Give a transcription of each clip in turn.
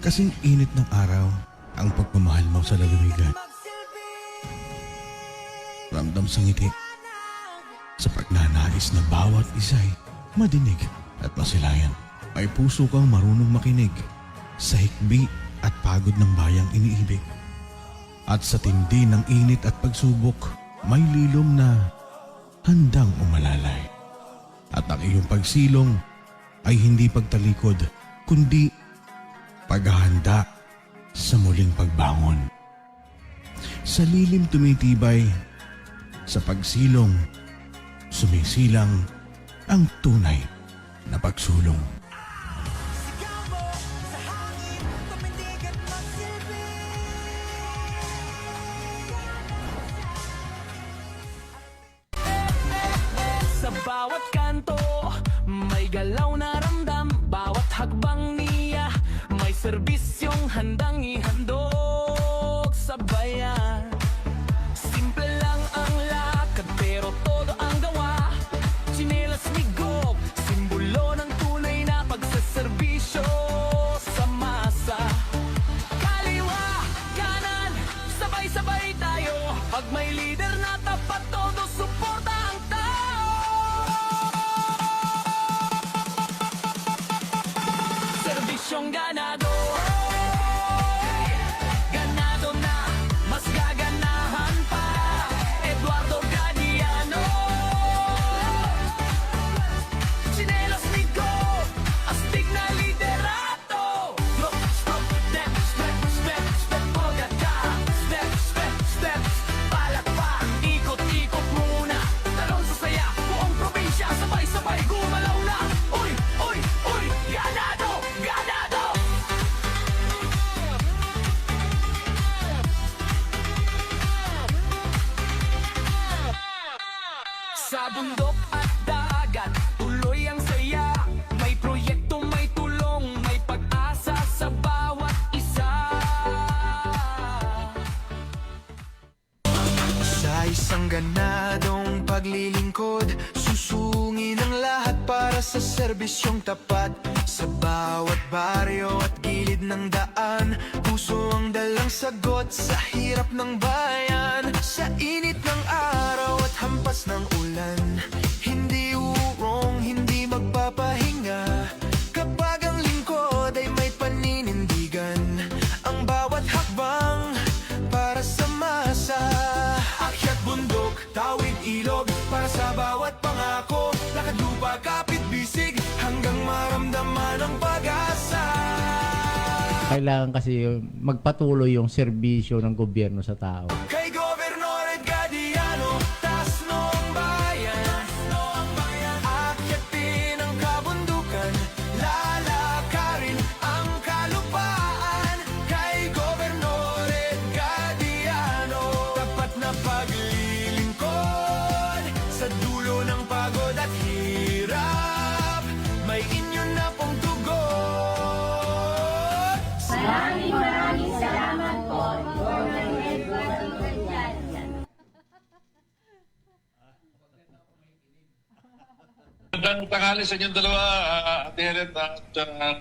Kasing init ng araw ang pagmamahal mo sa lalawigan. Ramdam sa ngiti sa pagnanais na bawat isa'y madinig at masilayan. May puso kang marunong makinig sa hikbi at pagod ng bayang iniibig. At sa tindi ng init at pagsubok, may lilom na handang umalalay. At ang iyong pagsilong ay hindi pagtalikod, kundi paghahanda sa muling pagbangon. Sa lilim tumitibay, sa pagsilong, sumisilang ang tunay na pagsulong. Sa bawat kanto, may galaw na ramdam. Bawat hakbang niya, may serbisyong handang ihandog sa bayan. Simple lang ang lakad, pero todo ang gawa. Tsinelas migop, simbolo ng tunay na pagsaserbisyo sa masa. Kaliwa, kanan, sabay-sabay tayo. Pag may leader na tapat, todo suporta ang tao. Serbisyong ganado, ganado na, mas gaganahan pa. Eduardo Gadiano, Tsinelas Migo, astig na liderato. Look, stop, step, step, step, step, pagkaka. Step, step, step, palakpak, ikot-ikot muna. Talon sa saya, buong probinsya, sabay-sabay gumalaw na. Uy, uy, uy, ganado, ganado. Sa bundok at dagat, tuloy ang saya. May proyekto, may tulong, may pag-asa sa bawat isa. Sa isang ganadong paglilingkod, susungin ang lahat para sa serbisyong tapat. Sa bawat baryo at gilid ng daan, puso ang dalang sagot sa hirap ng bayan. Sa init ng araw at hampas ng ulan, hindi urong, hindi magpapahinga. Kapag ang lingkod ay may paninindigan, ang bawat hakbang para sa masa. Akyat bundok, tawid ilog, para sa bawat pangako. Lakad lupa, kapit bisig, hanggang maramdaman ang pag-asa. Kailangan kasi magpatuloy yung serbisyo ng gobyerno sa tao. Kay Gobernador Gadiano, taas noong bayan. Akyatin ang kabundukan, lalakarin ang kalupaan. Kay Gobernador Gadiano, tapat na paglilingkod. Sa dulo ng pagod at hirap, may inyo na pong tugon. Maraming salamat po, Gordon Edward Icayat. Magandang tanghali sa inyong dalawa, Ate Helen at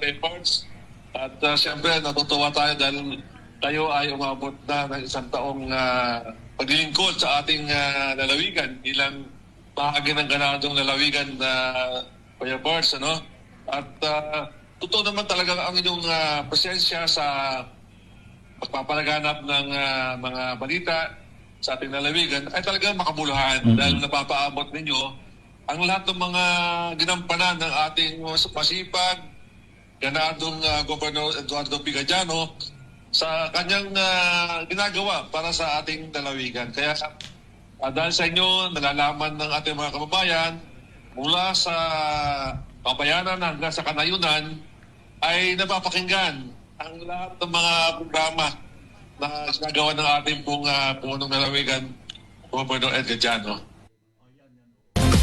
Kay Parts. At siyempre, natutuwa tayo dahil tayo ay umabot na ng isang taong paglilingkod sa ating lalawigan bilang bahagi ng ganadong lalawigan na Kuya Parts, ano? At totoo naman talaga ang inyong presensya sa pagpapalaganap ng mga balita sa ating lalawigan ay talagang makabuluhan dahil napapaabot ninyo ang lahat ng mga ginampanan ng ating masipag, ganadong Governor Eduardo Pigadiano sa kanyang ginagawa para sa ating lalawigan. Kaya dahil sa inyo, nalalaman ng ating mga kababayan mula sa kabayanan hanggang sa kanayunan ay napapakinggan ang lahat ng mga programa na ginagawa ng ating pong punong lalawigan, Governor Gadiano.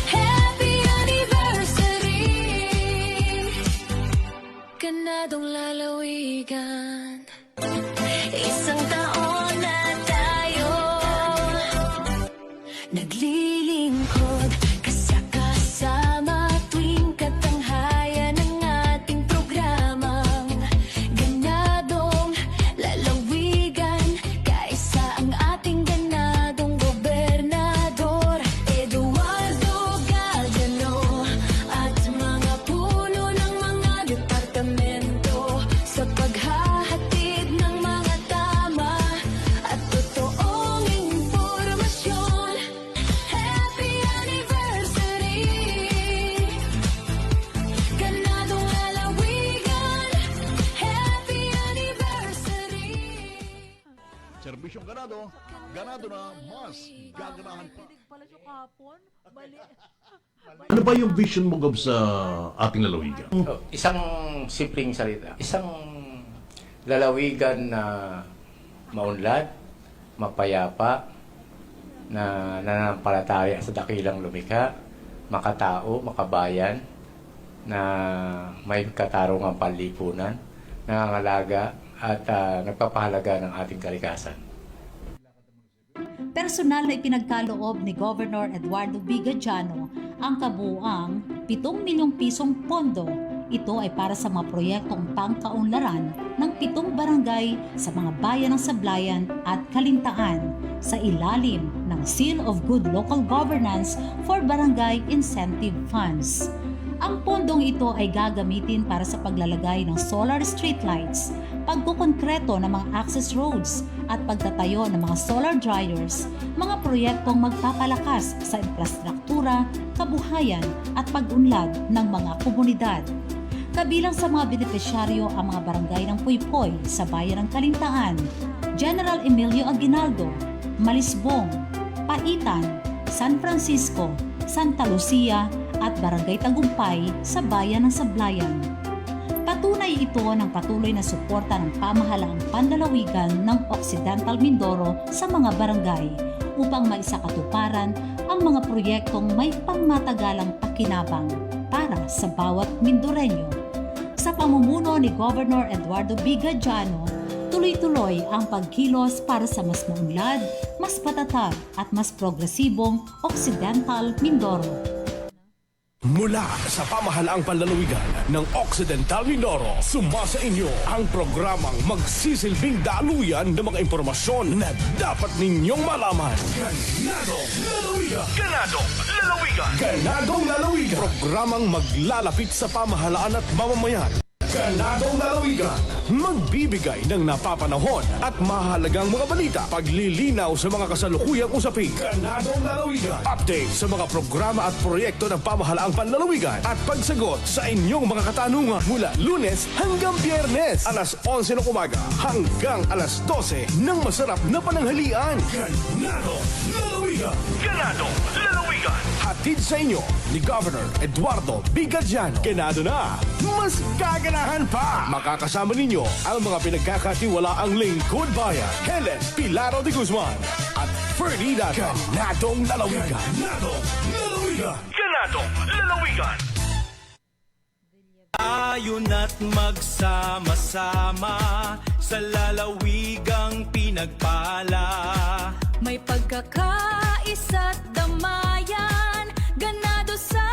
Happy anniversary, ganadong lalawigan. Isang taon na tayo naglilingkod, kasama tuwing katanghayan ng ating programang ganado Sigurado, ganado na mas gaganahan pa. Pala siya kapon. Bali. Ano ba yung vision mo, Gob, sa ating lalawigan? Isang simpleng salita. Isang lalawigan na maunlad, mapayapa, na nananampalataya sa dakilang lumikha, makatao, makabayan, na may katarungang panlipunan, nangangalaga at nagpapahalaga ng ating kalikasan. Personal na ipinagkaloob ni Governor Eduardo Vigadiano ang kabuuang 7 milyong pisong pondo. Ito ay para sa mga proyektong pangkaunlaran ng 7 barangay sa mga bayan ng Sablayan at Kalintaan sa ilalim ng Seal of Good Local Governance for Barangay Incentive Funds. Ang pondong ito ay gagamitin para sa paglalagay ng solar streetlights, pagkukonkreto ng mga access roads at pagtatayo ng mga solar dryers, mga proyektong magpapalakas sa infrastruktura, kabuhayan at pag-unlad ng mga komunidad. Kabilang sa mga benepisyaryo ang mga barangay ng Puypoy sa bayan ng Kalintaan, General Emilio Aguinaldo, Malisbong, Paitan, San Francisco, Santa Lucia at Barangay Tagumpay sa bayan ng Sablayan. Patunay ito ng patuloy na suporta ng pamahalaang pandalawigan ng Occidental Mindoro sa mga barangay upang maisakatuparan ang mga proyektong may pangmatagalang pakinabang para sa bawat Mindoreño. Sa pamumuno ni Governor Eduardo Vigadiano, tuloy-tuloy ang pagkilos para sa mas maunlad, mas patatag at mas progresibong Occidental Mindoro. Mula sa pamahalaang panlalawigan ng Occidental Mindoro, sumasa inyo ang programang magsisilbing daluyan ng mga impormasyon na dapat ninyong malaman. Ganadong Lalawigan! Ganadong Lalawigan! Ganadong Lalawigan! Programang maglalapit sa pamahalaan at mamamayan. Ganadong Lalawigan, magbibigay ng napapanahon at mahalagang mga balita, paglilinaw sa mga kasalukuyang usapin. Ganadong Lalawigan, update sa mga programa at proyekto ng pamahalaang panlalawigan at pagsagot sa inyong mga katanungan mula Lunes hanggang Biyernes, alas 11 ng umaga hanggang alas 12 ng masarap na pananghalian. Ganadong Lalawigan! Ganadong Lalawigan! Hatid sa inyo ni Governor Eduardo Vigadiano. Ganado na, mas gaganahan pa! Makakasama ninyo ang mga pinagkakatiwalaang lingkod bayan, Helen Pilaro de Guzman at Fernie Dato. Ganadong Lalawigan! Ganadong Lalawigan! Ganadong Lalawigan! Ayun at magsama-sama sa lalawigang pinagpala. May pagkakaisa't damayan, ganado sa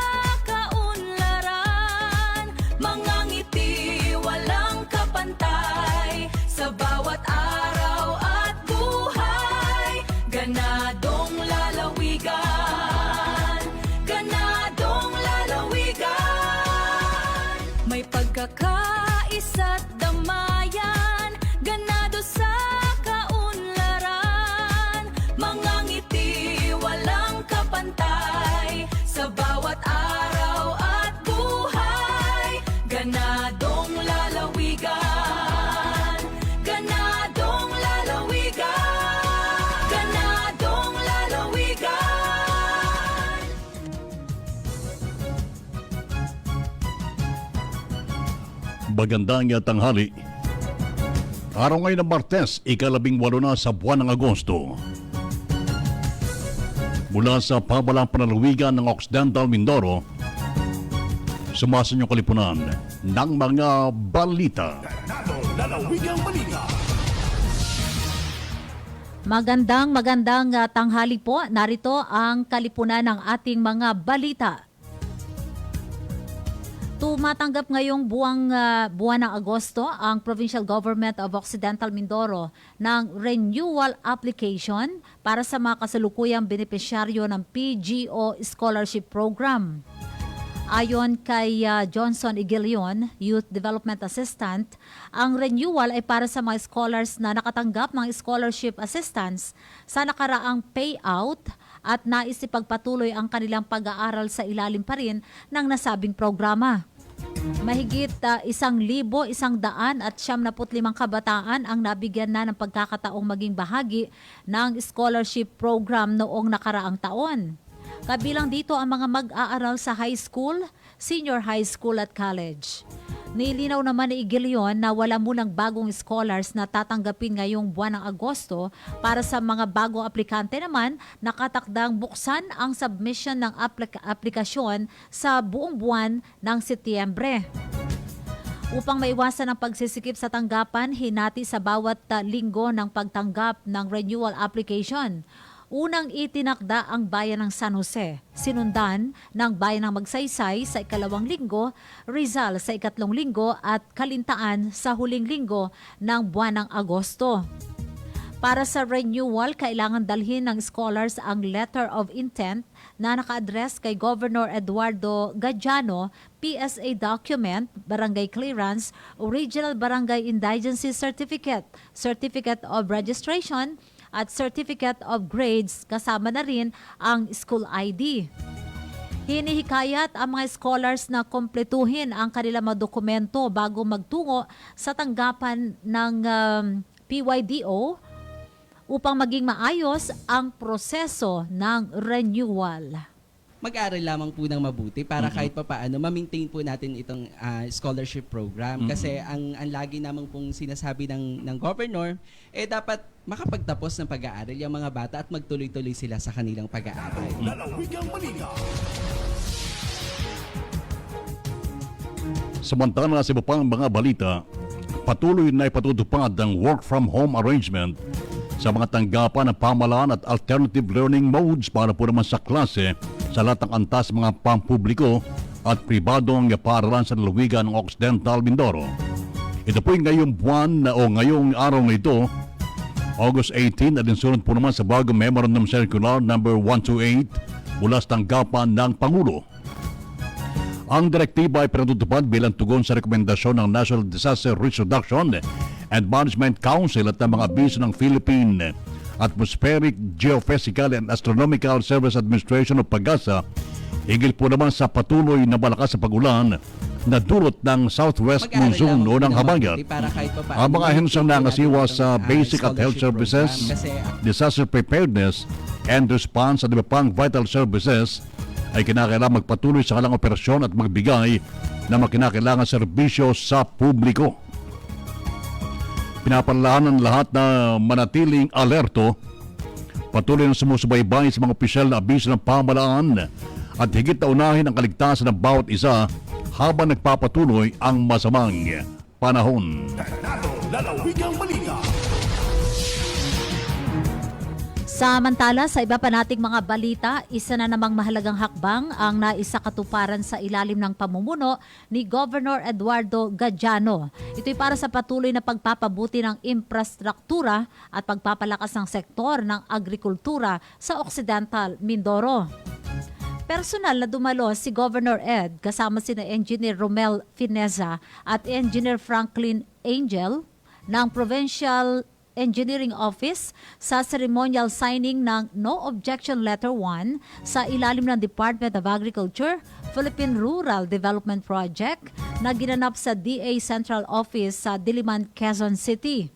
kaunlaran. Mga ngiti walang kapantay sa bawat araw at buhay. Ganadong lalawigan, ganadong lalawigan. May pagkakaisa't damayan, ganado sa kaunlaran. Mga ngiti walang kapantay sa bawat araw at buhay. Ganadong lalawigan, ganadong lalawigan, ganadong lalawigan. Magandang tanghali. Araw ngayon ng Martes, 18 na sa buwan ng Agosto. Mula sa pamahalang panlalawigan ng Occidental Mindoro, sumasa niyong kalipunan ng mga balita. Ganadong Lalawigang Balita. Magandang tanghali po. Narito ang kalipunan ng ating mga balita. Tumatanggap ngayong buwan ng Agosto ang Provincial Government of Occidental Mindoro ng renewal application para sa mga kasalukuyang benepisyaryo ng PGO Scholarship Program. Ayon kay Johnson Igilion, Youth Development Assistant, ang renewal ay para sa mga scholars na nakatanggap ng scholarship assistance sa nakaraang payout at nais ipagpatuloy ang kanilang pag-aaral sa ilalim pa rin ng nasabing programa. Mahigit 1,100 at 75 kabataan ang nabigyan na ng pagkakataong maging bahagi ng scholarship program noong nakaraang taon. Kabilang dito ang mga mag-aaral sa high school, senior high school at college. Nilinaw naman ni Igilion na wala munang bagong scholars na tatanggapin ngayong buwan ng Agosto. Para sa mga bagong aplikante naman, nakatakdang buksan ang submission ng aplikasyon sa buong buwan ng Setyembre. Upang maiwasan ang pagsisikip sa tanggapan, hinati sa bawat linggo ng pagtanggap ng renewal application. Unang itinakda ang bayan ng San Jose, sinundan ng bayan ng Magsaysay sa ikalawang linggo, Rizal sa ikatlong linggo at Kalintaan sa huling linggo ng buwan ng Agosto. Para sa renewal, kailangan dalhin ng scholars ang letter of intent na naka-address kay Governor Eduardo Gajano, PSA document, barangay clearance, original barangay indigency certificate, certificate of registration, at certificate of grades, kasama na rin ang school ID. Hinihikayat ang mga scholars na kompletuhin ang kanilang mga dokumento bago magtungo sa tanggapan ng PYDO upang maging maayos ang proseso ng renewal. Mag-aral lamang po ng mabuti para kahit papaano ma-maintain po natin itong scholarship program. Kasi ang lagi namang pong sinasabi ng governor, dapat makapagtapos ng pag-aaral yung mga bata at magtuloy-tuloy sila sa kanilang pag-aaral. Lalawigang balita. Samantala sa iba pang mga balita, patuloy na ipatutupad ang work from home arrangement sa mga tanggapan ng pamahalaan at alternative learning modes para po naman sa klase sa lahat ng antas mga pampubliko at pribadong paaralan sa lalawigan ng Occidental Mindoro. Ito po yung ngayong buwan o ngayong araw na ito, August 18, at insunod po naman sa bagong Memorandum Circular number 128 mula sa tanggapan ng Pangulo. Ang direktiba ay pinatutupad bilang tugon sa rekomendasyon ng National Disaster Risk Reduction and Management Council at ng mga abiso ng Philippine Atmospheric, Geophysical and Astronomical Service Administration o PAGASA, higil po naman sa patuloy na malakas sa pag-ulan na dulot ng southwest monsoon o ng habagat. Ang mga ahensyang nangasiwa sa basic at health services, disaster preparedness and response at iba pang vital services ay kinakailangan magpatuloy sa kanilang operasyon at magbigay ng mga kinakailangan serbisyo sa publiko. Pinapalalahanan ng lahat na manatiling alerto, patuloy na sumusubaybay sa mga opisyal na abiso ng pamahalaan at higit na unahin ang kaligtasan ng bawat isa habang nagpapatuloy ang masamang panahon. Lalawigang balita. Samantala, sa iba pa nating mga balita, isa na namang mahalagang hakbang ang naisakatuparan sa ilalim ng pamumuno ni Governor Eduardo Gajano. Ito'y para sa patuloy na pagpapabuti ng infrastruktura at pagpapalakas ng sektor ng agrikultura sa Occidental Mindoro. Personal na dumalo si Governor Ed kasama sina Engineer Romel Fineza at Engineer Franklin Angel ng Provincial Engineering Office sa ceremonial signing ng No Objection Letter 1 sa ilalim ng Department of Agriculture, Philippine Rural Development Project na ginanap sa DA Central Office sa Diliman, Quezon City.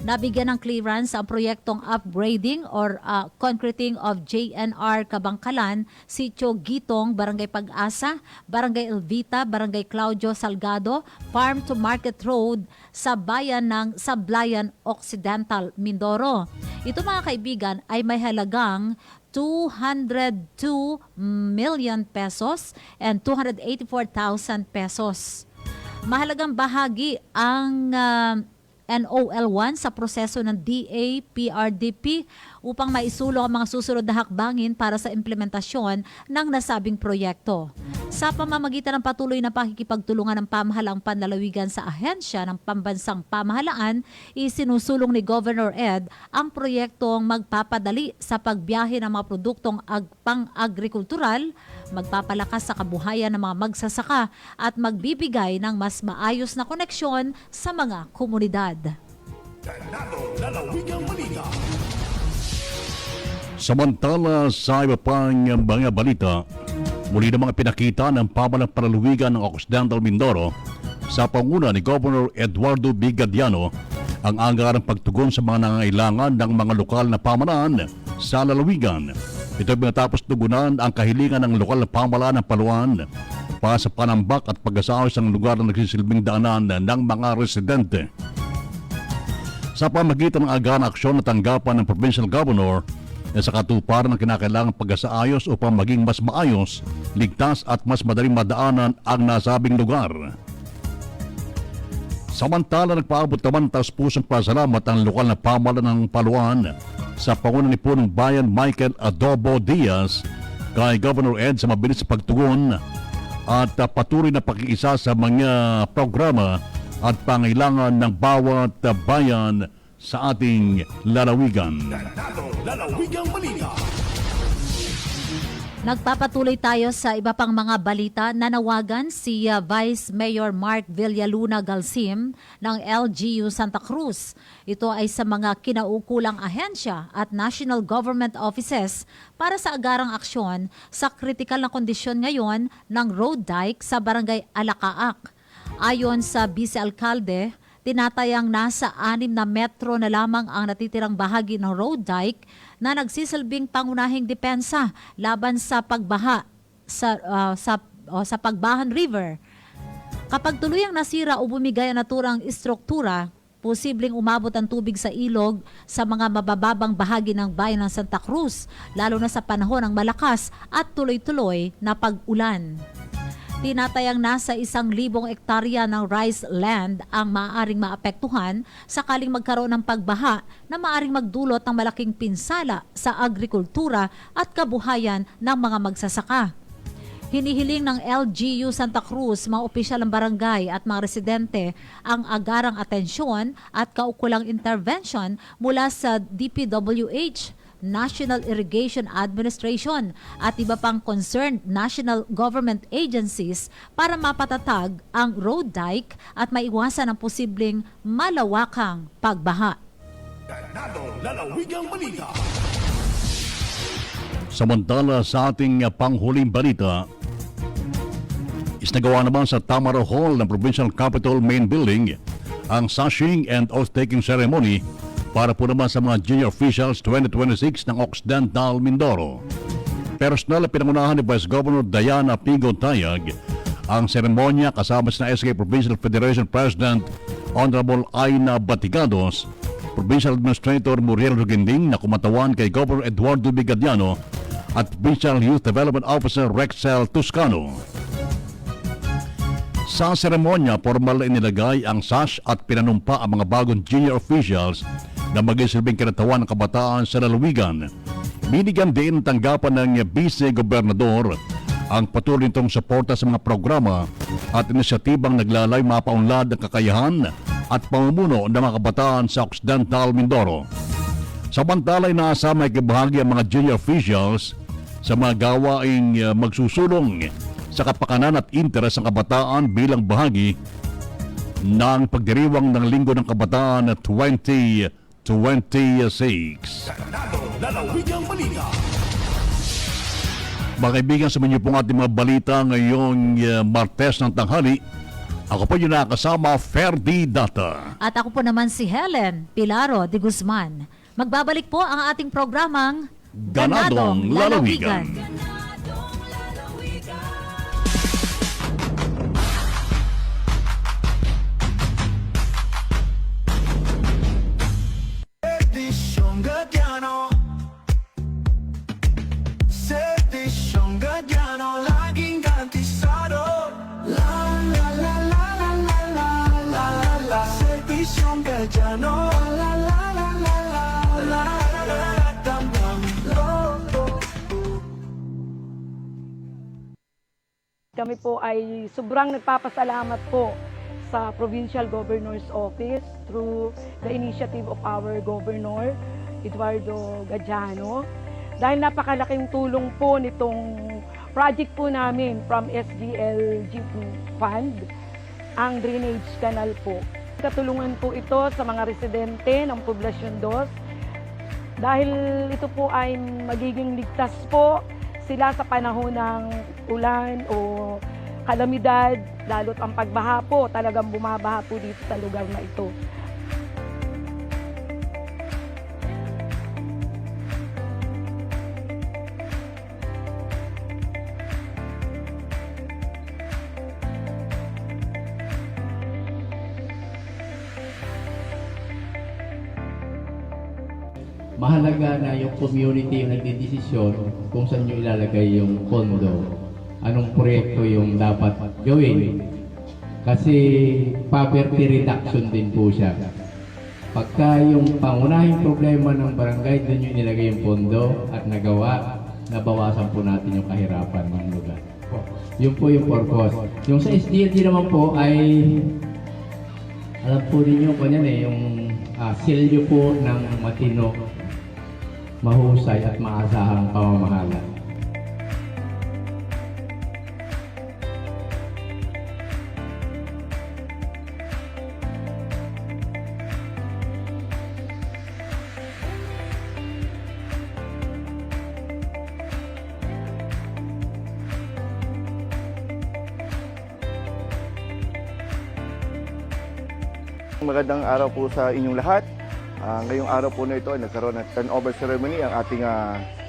Nabigyan ng clearance ang proyektong upgrading or concreting of JNR Kabangkalan, Sitio Gitong, Barangay Pag-asa, Barangay Elvita, Barangay Claudio Salgado, Farm to Market Road sa bayan ng Sablayan, Occidental, Mindoro. Ito mga kaibigan ay may halagang 202 million pesos and 284,000 pesos. Mahalagang bahagi ang NOL1 sa proseso ng DA-PRDP upang maisulong ang mga susunod na hakbangin para sa implementasyon ng nasabing proyekto. Sa pamamagitan ng patuloy na pakikipagtulungan ng pamahalaang panlalawigan sa ahensya ng pambansang pamahalaan, isinusulong ni Governor Ed ang proyektong magpapadali sa pagbiyahe ng mga produktong pang-agrikultural, magpapalakas sa kabuhayan ng mga magsasaka at magbibigay ng mas maayos na koneksyon sa mga komunidad. Lalawigang balita. Samantala sa iba pang mga balita, Muli namang pinakita ng pamalang panlalawigan ng Occidental Mindoro sa panguna ni Governor Eduardo Bigadiano ang agarang pagtugon sa mga nangangailangan ng mga lokal na pamalaan sa lalawigan. Ito ay matapos tugunan ang kahilingan ng lokal na pamalaan ng Paluan para sa panambak at pag-asaos ng lugar na nagsisilbing daanan ng mga residente. Sa pamagitan ng agarang aksyon na tanggapan ng Provincial Governor sa katuparan ng kinakailangang pag-asaayos upang maging mas maayos, ligtas at mas madaling madaanan ang nasabing lugar. Samantala, nagpaabot naman taus-pusong pasalamat ang lokal na pamalaan ng Paluan sa panguna ni Punong Bayan Michael Adobo Diaz kay Governor Ed sa mabilis na pagtugon at patuloy na pakiisa sa mga programa at pangailangan ng bawat bayan sa ating lalawigan. Lalawigang balita. Nagpapatuloy tayo sa iba pang mga balita. Nanawagan si Vice Mayor Mark Villaluna Galsim ng LGU Santa Cruz. Ito ay sa mga kinaukulang ahensya at national government offices para sa agarang aksyon sa kritikal na kondisyon ngayon ng road dike sa Barangay Alacaak. Ayon sa Vice Alcalde, tinatayang nasa 6 na metro na lamang ang natitirang bahagi ng road dike na nagsisilbing pangunahing depensa laban sa pagbaha sa Pagbahan River. Kapag tuluyang nasira o bumigay ang naturang istruktura, posibleng umabot ang tubig sa ilog sa mga mabababang bahagi ng bayan ng Santa Cruz, lalo na sa panahon ng malakas at tuloy-tuloy na pag-ulan. Tinatayang nasa 1,000 hektarya ng rice land ang maaaring maapektuhan sakaling magkaroon ng pagbaha na maaaring magdulot ng malaking pinsala sa agrikultura at kabuhayan ng mga magsasaka. Hinihiling ng LGU Santa Cruz, mga opisyal ng barangay at mga residente ang agarang atensyon at kaukulang intervention mula sa DPWH, National Irrigation Administration at iba pang concerned national government agencies para mapatatag ang road dike at maiwasan ang posibleng malawakang pagbaha. Lalawigang balita. Samantala sa ating panghuling balita, isnagawa naman sa Tamaro Hall ng Provincial Capitol Main Building ang sashing and oath-taking ceremony para po naman sa mga junior officials 2026 ng Occidental Mindoro. Personal na pinangunahan ni Vice Governor Diana Pigo Tayag ang seremonya kasama sa SK Provincial Federation President Honorable Aina Batigados, Provincial Administrator Muriel Ruginding na kumatawan kay Governor Eduardo Bigadiano at Provincial Youth Development Officer Rexel Toscano. Sa seremonya, formal na inilagay ang sash at pinanumpa ang mga bagong junior officials na magsisilbing kinatawan ng kabataan sa lalawigan. Binigyan din tanggapan ng Vice-Gobernador ang patuloy nitong suporta sa mga programa at inisyatibang naglalay mapaunlad ng kakayahan at pamumuno ng mga kabataan sa Occidental Mindoro. Samantala, inaasama ay kabahagi ang mga junior officials sa mga gawaing magsusulong sa kapakanan at interes ng kabataan bilang bahagi ng pagdiriwang ng Linggo ng Kabataan 2026. Lalawigang balita. Mga kaibigan, sa inyo pong ating mga balita ngayong Martes ng tanghali. Ako po yung nakasama, Ferdy Data. At ako po naman si Helen Pilaro de Guzman. Magbabalik po ang ating programang Ganadong Lalawigan. Sedisyong Gadiano, Sedisyong Gadiano, laging gantisado. La la la la la la la la la. Sedisyong Gadiano, la la la la la la la. Damdam lolo. Kami po ay sobrang nagpapasalamat po sa Provincial Governor's Office through the initiative of our Governor, Eduardo Gadiano. Dahil napakalaking tulong po nitong project po namin from SGLG Fund, ang drainage canal po. Katulungan po ito sa mga residente ng Poblasyon 2 dahil ito po ay magiging ligtas po sila sa panahon ng ulan o kalamidad, lalo't ang pagbaha po, talagang bumabaha po dito sa lugar na ito. Mahalaga na yung community yung nagdidesisyon kung saan nyo ilalagay yung pondo. Anong proyekto yung dapat gawin. Kasi poverty reduction din po siya. Pagka yung pangunahing problema ng barangay, doon nyo nilagay yung pondo at nagawa, nabawasan po natin yung kahirapan ng lugar. Yun po yung purpose. Yung sa SDLG naman po ay, alam po ninyo po yan yung silyo po ng matino, mahusay at maasahang pamamahala. Magandang araw po sa inyong lahat. Ngayong araw po na ito ay nagkaroon ng turnover ceremony ang ating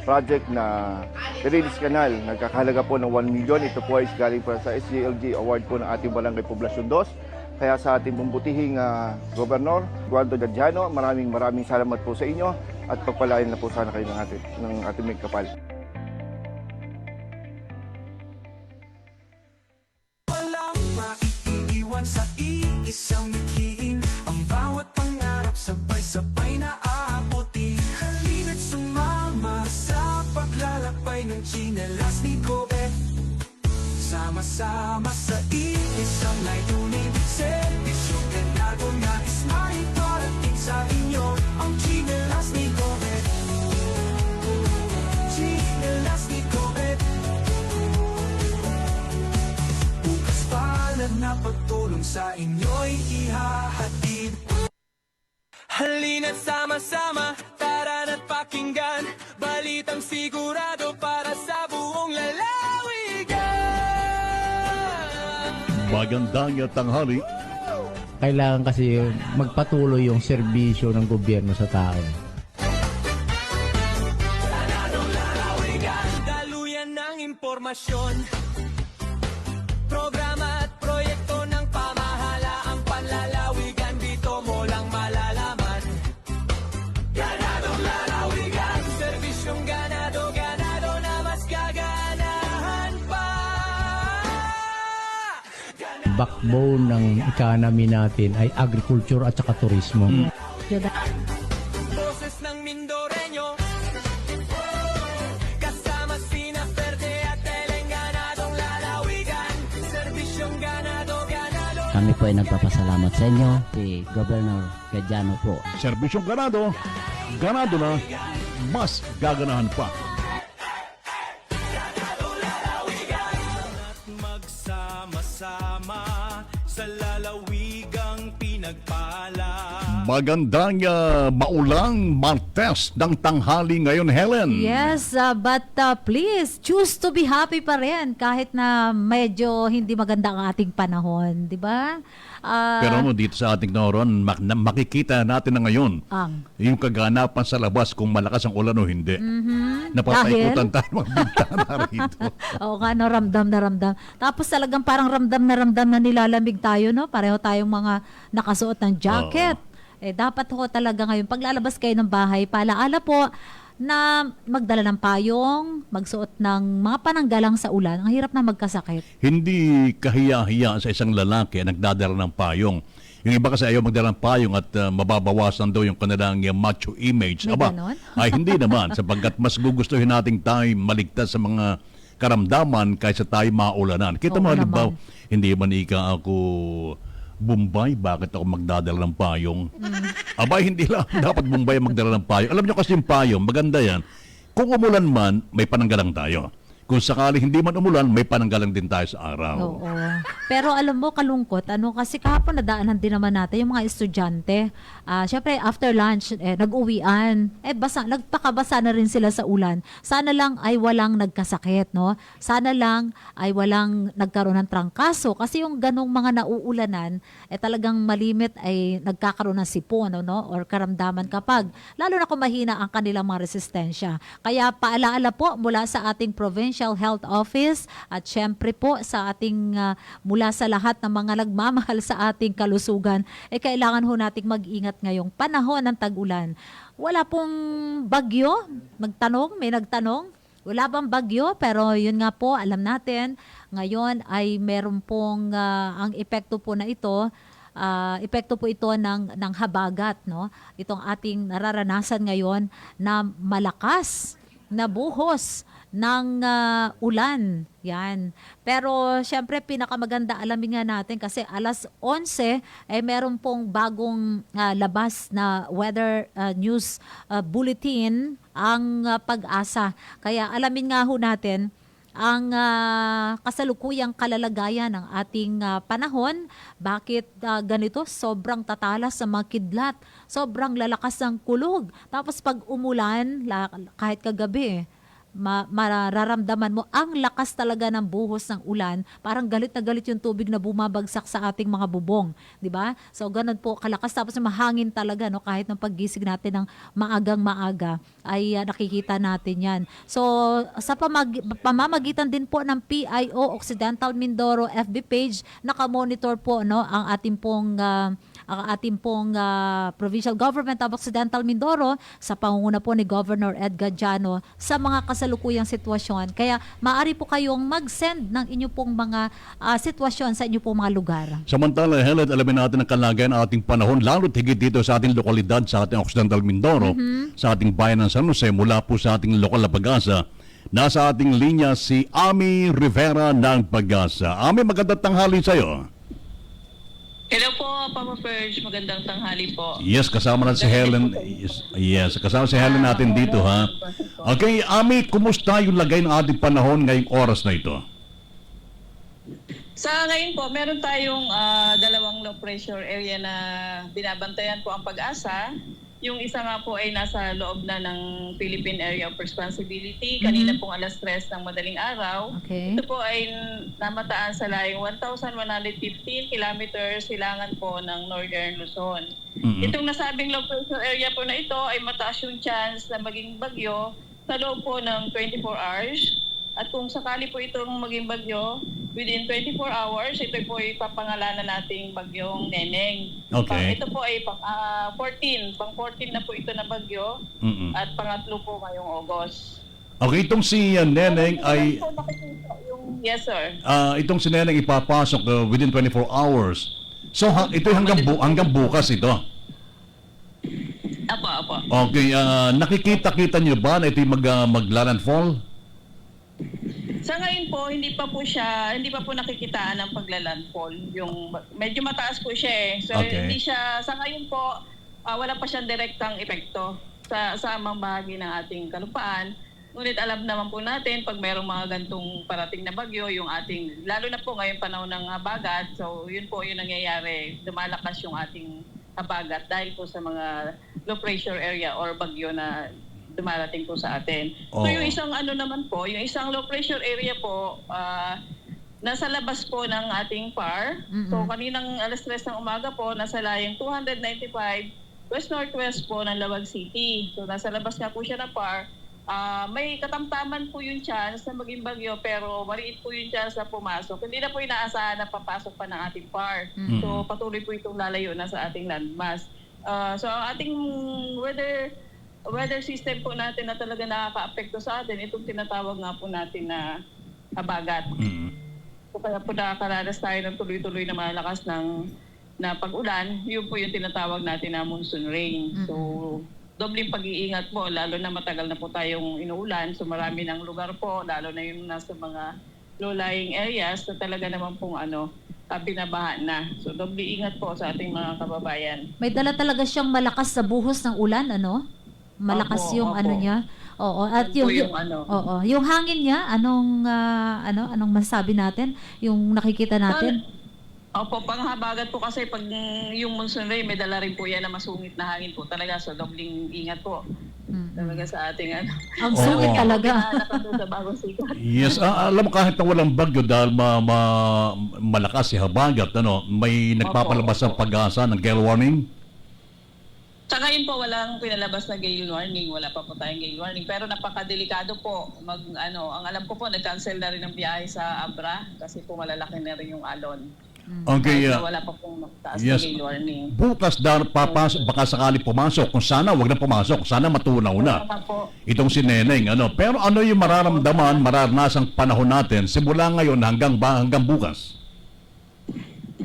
project na Release Canal. Nagkakahalaga po ng 1 million. Ito po ay galing para sa SGLG award po ng ating Barangay Poblasyon 2. Kaya sa ating bumbutihing Governor, Eduardo Gadiano, maraming salamat po sa inyo at pagpalain na po sana kayo ng ating may kapal. Walang maiiwan sa iisang mithiin. Ang bawat pangarap sabay-sabay na aabutin. Halina't sumama sa paglalakbay ng tsinelas ni Kobe. Sama-sama sa iisang layunin. Serbisyong ganado nais na iparating sa inyo. Ang tsinelas ni Kobe. Tsinelas ni Kobe. Bukas palad na pagtulong sa inyo'y ihahatid. Halina't sama-sama, tara na't pakinggan. Balitang sigurado para sa buong lalawigan. Magandang tanghali. Kailangan kasi magpatuloy yung serbisyo ng gobyerno sa tao. Daluyan ng impormasyon. Programa at proyekto ng pamahalaang panlalawigan. Dito mo lang malalaman. Ganadong lalawigan. Serbisyong ganado, ganado na mas gaganahan pa. Backbone ng economy natin ay agriculture at saka turismo. Boses ng Mindoreño. Kasama sina Verde at Teleng. Ganadong lalawigan. Serbisyong ganado, ganado. Kami po ay nagpapasalamat sa inyo, si Governor Gadiano po. Serbisyong ganado na, mas gaganahan pa. Magsama-sama sa lalawigang pinagpala. Magandang maulang Martes ng tanghali ngayon, Helen. Yes, but please, choose to be happy pa rin kahit na medyo hindi maganda ang ating panahon, di ba? Pero dito sa ating noron, makikita natin na ngayon yung kaganapan sa labas kung malakas ang ulan o hindi. Napapaikutan tayo mga bintana rito. Oo nga, no, ramdam na ramdam. Tapos talagang parang ramdam na nilalamig tayo, no? Pareho tayong mga nakasuot ng jacket. Dapat ho talaga ngayon, paglalabas kayo ng bahay, paalaala po na magdala ng payong, magsuot ng mga pananggalang sa ulan. Ang hirap na magkasakit. Hindi kahiya-hiya sa isang lalaki ang nagdadala ng payong. Yung iba kasi ayaw magdala ng payong at mababawasan daw yung kanilang macho image. May ganon? Ay hindi naman, sapagkat mas gugustuhin nating tayo maligtas sa mga karamdaman kaysa tayo maulanan. Kita mo, halimbawa, hindi man ako Bombay, bakit ako magdadala ng payong? Abay, hindi lang. Dapat Bombay magdala ng payong. Alam nyo kasi yung payong, maganda yan. Kung umulan man, may pananggalang tayo. kung sakali hindi man umulan, may pananggalang din tayo sa araw. Oo. Pero alam mo, kalungkot, kasi kahapon nadaanan din naman natin yung mga estudyante. Syempre, after lunch, nag-uwian. Nagpakabasa na rin sila sa ulan. Sana lang ay walang nagkasakit, no? Sana lang ay walang nagkaroon ng trangkaso. Kasi yung ganong mga nauulanan, talagang malimit ay nagkakaroon ng sipon, no? Or karamdaman kapag, lalo na kung mahina ang kanilang mga resistensya. Kaya paalaala po mula sa ating Provincial Health Office at syempre po sa ating mula sa lahat ng mga nagmamahal sa ating kalusugan, kailangan ho nating mag-ingat ngayong panahon ng tag-ulan. Wala pong bagyo? May nagtanong? Wala bang bagyo? Pero yun nga po, alam natin, ngayon ay meron pong ang epekto po na ito, epekto po ito ng habagat, no? Itong ating nararanasan ngayon na malakas na buhos ng ulan. Yan. Pero syempre pinakamaganda alamin nga natin kasi alas 11 meron pong bagong labas na weather news bulletin ang Pag-asa. Kaya alamin nga ho natin ang kasalukuyang kalalagayan ng ating panahon. Bakit ganito? Sobrang tatalas sa mga kidlat. Sobrang lalakas ng kulog. Tapos pag umulan, kahit kagabi, mararamdaman mo ang lakas talaga ng buhos ng ulan. Parang galit na galit yung tubig na bumabagsak sa ating mga bubong, di ba? So ganun po kalakas, tapos mahangin talaga, no, kahit ng paggising natin ng maagang maaga ay nakikita natin 'yan. So sa pamamagitan din po ng PIO Occidental Mindoro FB page, naka-monitor po, no, ang ating pong Provincial Government of Occidental Mindoro sa pangunguna po ni Governor Edgar Jano sa mga kasalukuyang sitwasyon. Kaya maaari po kayong mag-send ng inyo pong mga sitwasyon sa inyo pong mga lugar. Samantala, Helen, alamin natin ang kalagayan ng ating panahon, lalo higit dito sa ating lokalidad, sa ating Occidental Mindoro, sa ating bayan ng San Jose, mula po sa ating lokal na Pag-asa. Nasa ating linya si Ami Rivera ng Pag-asa. Ami, magandang tanghali sa iyo. Hello po, Papa Perge. Magandang tanghali po. Yes, kasama na si Helen. Yes, kasama si Helen natin dito, ha. Okay, Ami, kumusta yung lagay ng ating panahon ngayong oras na ito? Sa ngayon po, meron tayong dalawang low pressure area na binabantayan po ang Pag-asa. Yung isa nga po ay nasa loob na ng Philippine Area of Responsibility. Kanina pong alas 3 ng madaling araw. Okay. Ito po ay namataan sa layong 1,115 kilometers silangan po ng Northern Luzon. Itong nasabing low pressure area po na ito ay mataas yung chance na maging bagyo sa loob po ng 24 hours. At kung sakali po itong maging bagyo, within 24 hours, ito po ay papangalanan nating bagyong Neneng. Okay. Ito po ay pang-14 na po ito na bagyo at pangatlo po ngayong August. Okay, itong si Neneng ay... Yes, sir. Itong si Neneng ipapasok within 24 hours. So, ito hanggang bukas ito? Apo. Okay, nakikita-kita nyo ba na ito maglalandfall? Sa ngayon po, hindi pa po nakikitaan ng paglalandfall. Yung medyo mataas po siya So hindi siya, sa ngayon po, wala pa siyang direktang epekto sa amang bahagi ng ating kalupaan. Ngunit alam naman po natin, pag mayroong mga gantong parating na bagyo, yung ating, lalo na po ngayong panahon ng habagat, so yun po yung nangyayari, lumalakas yung ating habagat dahil po sa mga low pressure area or bagyo na dumarating po sa atin. So yung isang yung isang low pressure area po, nasa labas po ng ating PAR. So kaninang alas 3 ng umaga po, nasa layong 295 west-northwest po ng Lawag City. So nasa labas nga po siya ng PAR. May katamtaman po yung chance na maging bagyo, pero maliit po yung chance na pumasok. Hindi na po inaasahan na papasok pa ng ating PAR. So patuloy po itong lalayo na sa ating landmass. So ang ating weather system po natin na talaga nakaka-apekto sa atin, itong tinatawag nga po natin na habagat. So kaya po nakakaranas tayo ng tuloy-tuloy na malakas na pag-ulan, yun po yung tinatawag natin na monsoon rain. So dobling pag-iingat po, lalo na matagal na po tayong inuulan, so marami ng lugar po, lalo na yung nasa mga low-lying areas na talaga naman pong binabaha na. So doble ingat po sa ating mga kababayan. May dala talaga siyang malakas sa buhos ng ulan, ano? Malakas yung niya. Oo, at Yun po yung, yung ano. oo, yung hangin niya, anong masasabi natin? Yung nakikita natin? Opo, panghabagat po kasi pag yung monsoon rain, may dala rin po yan na masungit na hangin po talaga. So, dobling ingat po. Talaga sa ating ano. Ang sungit talaga. Sa bagong sikat. Yes, alam mo kahit na walang bagyo dahil malakas si habagat, may nagpapalabas ng pag-asa ng gale warning? Sa ngayon po, walang pinalabas na gale warning. Wala pa po tayong gale warning. Pero napakadelikado po. Ang alam ko po, nag-cancel na rin ang biyahe sa Abra kasi po malalaki na rin yung alon. Okay, Kahit na wala pa pong taas na yes. gale warning. Bukas baka sakali pumasok. Kung sana, wag na pumasok. Sana matunaw na. Itong si Neneng. Pero ano yung mararanasang panahon natin simula ngayon hanggang bukas?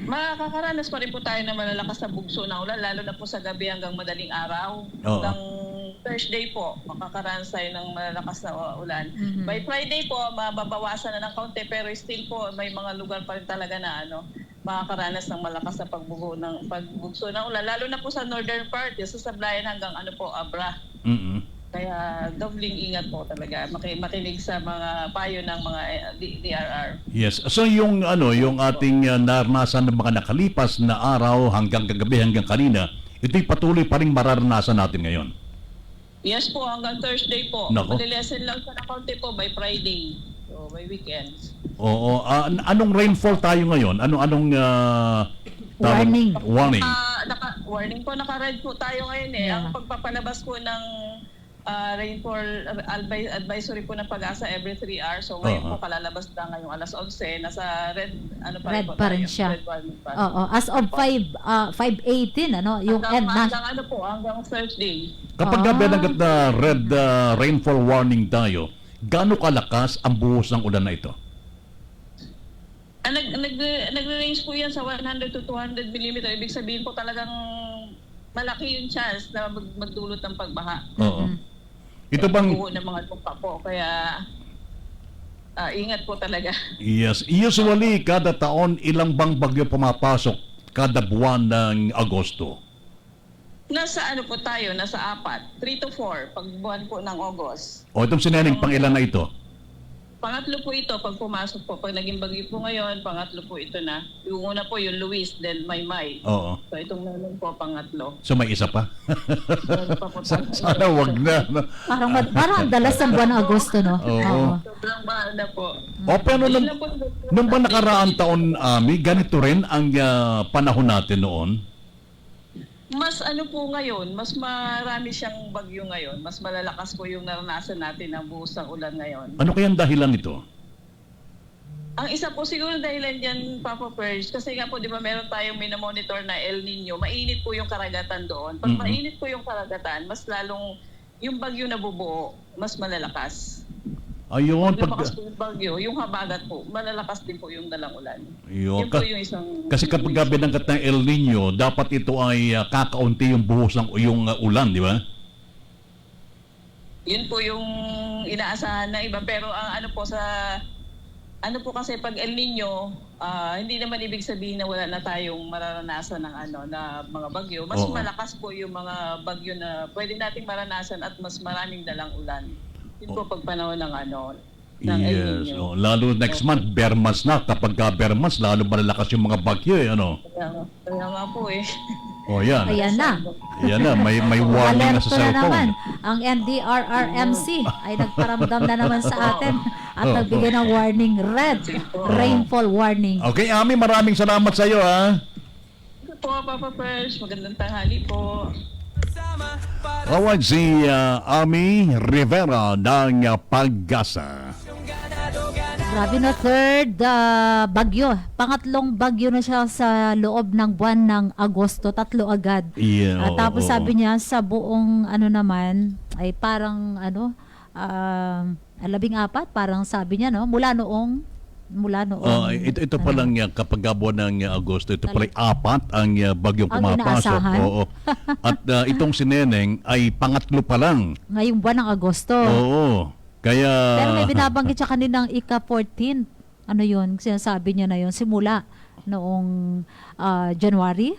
Makakaranas pa rin po tayo ng malalakas na bugso na ulan, lalo na po sa gabi hanggang madaling araw. Hanggang Thursday po, makakaranas tayo ng malalakas na ulan. By Friday po, mababawasan na ng kaunti, pero still po, may mga lugar pa rin talaga na makakaranas ng malakas na pagbugso ng ulan. Lalo na po sa northern part, sa Sablayan hanggang Abra. Kaya dobling ingat po talaga. Makinig sa mga payo ng mga DRR. Yes. So yung ating naranasan ng mga nakalipas na araw hanggang kagabi hanggang kanina, ito'y patuloy pa rin mararanasan natin ngayon. Yes po, hanggang Thursday po. Nako. Malilesen lang sa kaunti po by Friday. So by weekends. Oo. Anong rainfall tayo ngayon? Anong Warning. Warning. Warning po, naka-red po tayo ngayon eh. Ang pagpapalabas po ng rainfall advisory po ng Pag-asa every 3 hours. So ngayon po kalalabas na ngayong alas 11. Nasa red, red pa rin siya. Red warning pa. Oo, as of 5:18, yung end na. Hanggang Thursday. Kapag binanggit na red rainfall warning tayo, gaano kalakas ang buhos ng ulan na ito? Nagre-range po yan sa 100 to 200 mm. Ibig sabihin po talagang malaki yung chance na magdulot ng pagbaha. Oo. Ito bang buo ng mga lupa po, kaya ingat po talaga. Yes, usually kada taon ilang bang bagyo pumapasok kada buwan ng Agosto? Nasa po tayo, nasa 4, 3 to 4 pag buwan po ng August. O itong sineneng pang ilan na ito? Pangatlo po ito pag pumasok po, pag naging bagyo po ngayon, pangatlo po ito na. Yung una po yung Luis, then Maymay. Oo. So itong naman po pangatlo. So may isa pa? Sana wag na. Parang ang dalas ng buwan ng Agosto, no? Oo. Sobrang mahal na po. O pero nung ba nakaraan taon, ganito rin ang panahon natin noon? Mas po ngayon, mas marami siyang bagyo ngayon. Mas malalakas po yung naranasan natin ng buhos ng ulan ngayon. Ano kayang dahilan nito? Ang isa po siguro dahilan dyan, Papa Perge, kasi nga po di ba meron tayong minamonitor na El Nino, mainit po yung karagatan doon. Pag mainit po yung karagatan, mas lalong yung bagyo na bubuo, mas malalakas. Ayun. Lumakas po yung bagyo, yung habagat po, malalakas din po yung dalang ulan. Yun po yung isang... Kasi kapag binangkat ng El Nino, dapat ito ay kakaunti yung buhos ng yung ulan, di ba? Yun po yung inaasahan na iba. Pero ang po kasi pag El Nino, hindi naman ibig sabihin na wala na tayong mararanasan ng na mga bagyo. Mas malakas po yung mga bagyo na pwede nating maranasan at mas maraming dalang ulan. Yun po pag panahon ng ng El Nino. Lalo next month, bare months na. Kapag bare months, lalo malalakas yung mga bagyo Kaya nga po eh. Yan. Ayan na. Yan na, may warning na sa cellphone. Naman, ang NDRRMC ay nagparamdam na naman sa atin at nagbigay ng warning, red rainfall warning. Okay, Ami, maraming salamat sa iyo, ha? Ito po, Papa Perge. Magandang tanghali po. Alright, si Ami Rivera ng Pag-asa. Grabe na, third bagyo. Pangatlong bagyo na siya sa loob ng buwan ng Agosto. 3 agad. Yeah, tapos sabi niya sa buong naman ay parang 14, parang sabi niya mula noong ito pa lang kapag buwan ng Agosto, ito pala 4 ang bagyong pumapasok. At itong si Neneng ay pangatlo pa lang. Ngayong buwan ng Agosto. Oo. Kaya... Pero may binabanggit siya kaninang ika-14. Ano yun? Sinasabi niya na yun. Simula noong January.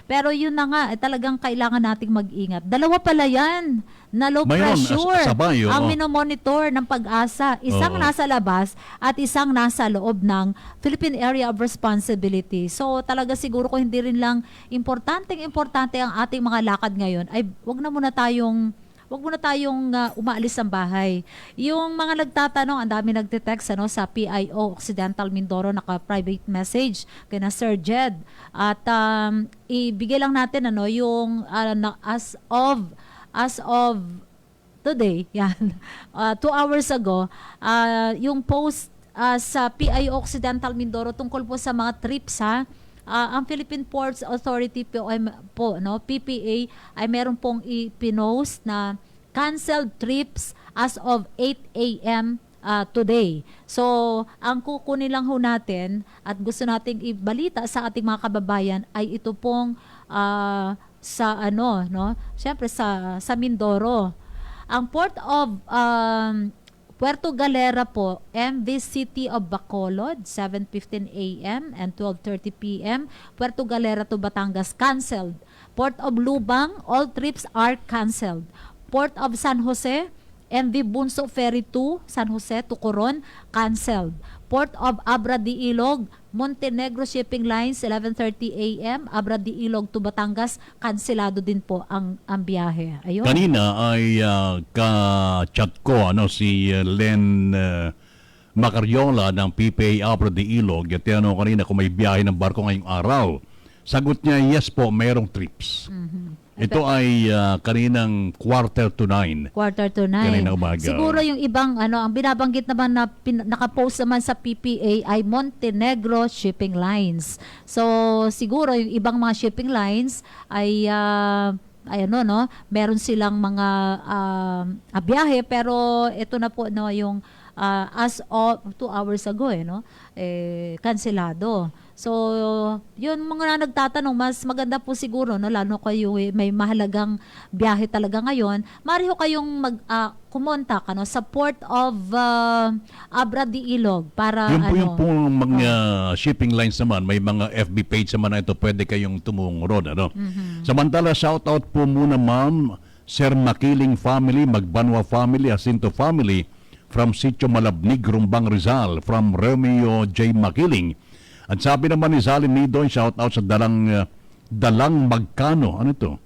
Pero yun na nga, talagang kailangan nating mag-ingat. Dalawa pala yan na low Mayroon, pressure sabay, oo. ang minomonitor ng Pag-asa. Isang nasa labas at isang nasa loob ng Philippine Area of Responsibility. So talaga siguro kung hindi rin lang importante ang ating mga lakad ngayon, ay wag muna tayong umaalis ng bahay. Yung mga nagtatanong, ang dami nagte-text sa PIO Occidental Mindoro, naka-private message kay na Sir Jed. At ibigay lang natin yung as of today, yan, 2 hours ago, yung post sa PIO Occidental Mindoro tungkol po sa mga trips ang Philippine Ports Authority PPA ay meron pong ipinost na canceled trips as of 8 a.m. Today. So, ang kukunin lang ho natin at gusto nating ibalita sa ating mga kababayan ay ito pong Siyempre sa Mindoro. Ang Port of Puerto Galera po, MV City of Bacolod, 7:15 a.m. and 12:30 p.m. Puerto Galera to Batangas, canceled. Port of Lubang, all trips are canceled. Port of San Jose, MV Bunso Ferry 2, San Jose to Coron, canceled. Port of Abra de Ilog, Montenegro Shipping Lines, 11:30 a.m. Abra de Ilog to Batangas, kanselado din po ang biyahe. Ayun. Kanina ay ka-chat ko si Len Macariola ng PPA Abra de Ilog. At tinanong kanina kung may biyahe ng barko ngayong araw. Sagot niya, yes po, mayroong trips. Ito ay kaninang 8:45. 8:45. Kanina umaga. Siguro yung ibang ang binabanggit naman na nakapost naman sa PPA ay Montenegro Shipping Lines. So siguro yung ibang mga shipping lines ay meron silang mga biyahe, pero ito na po yung as of 2 hours ago kanselado. So, yun mga nagtatanong, mas maganda po siguro, lalo kayo may mahalagang biyahe talaga ngayon, maaari ho kayong kumontak sa Port of Abra de Ilog para yung pong mga shipping lines naman, may mga FB page naman na ito, pwede kayong tumungon. Samantala, shoutout po muna ma'am, Sir Makiling family, Magbanwa family, Jacinto family, from Sitio Malabnig, Rumbang Rizal, from Romeo J. Makiling. At sabi naman ni Salim Nidoy, shout out sa Dalang Magkano. Ano ito?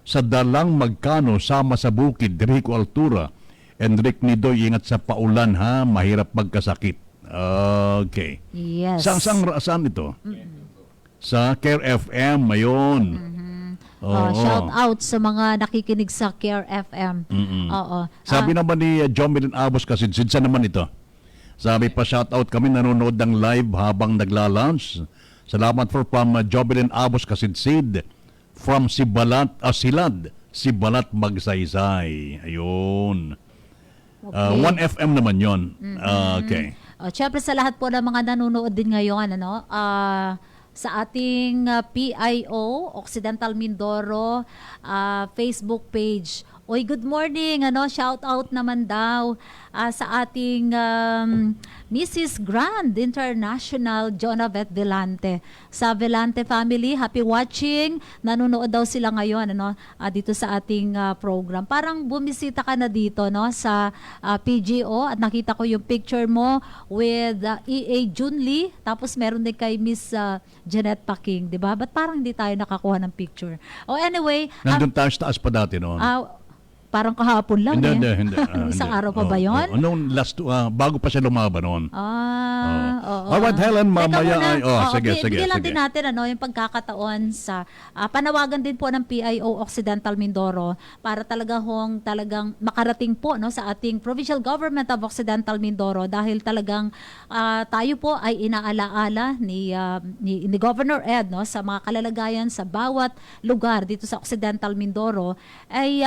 Sa Dalang Magkano, sama sa bukid, Rico Altura. Enric Nidoy, ingat sa paulan mahirap magkasakit. Okay. Yes. Saan ito? Sa Care FM, mayon. Shout out sa mga nakikinig sa Care FM. Sabi naman ni Jomelyn Abos kasi Sidsa naman ito. Sabi pa, shout out kami, nanonood ng live habang nagla-lunch. Salamat for from Jomelyn Abos Kasidsid from Silad, Sibalat Magsaysay. Ayun. Okay. 1FM naman yon. Okay. Siyempre sa lahat po ng mga nanonood din ngayon, sa ating PIO Occidental Mindoro Facebook page. Oy, good morning. Shout out naman daw sa ating Mrs. Grand International Jonavet Velante. Sa Velante family, happy watching. Nanonood daw sila ngayon dito sa ating program. Parang bumisita ka na dito sa PGO at nakita ko yung picture mo with EA Junli. Tapos meron din kay Miss Janet Paking, 'di ba? Ba't parang hindi tayo nakakuha ng picture? Anyway, nandun taas pa dati noon. Parang kahapon lang Hindi. Isang araw pa ba yun? Noong bago pa siya lumaban noon. Oo. Alright, Helen, mamaya ay... Sige. Bigyan din natin yung pagkakataon sa panawagan din po ng PIO Occidental Mindoro para talagang makarating po sa ating Provincial Government of Occidental Mindoro dahil talagang tayo po ay inaalaala ni Governor Ed sa mga kalalagayan sa bawat lugar dito sa Occidental Mindoro ay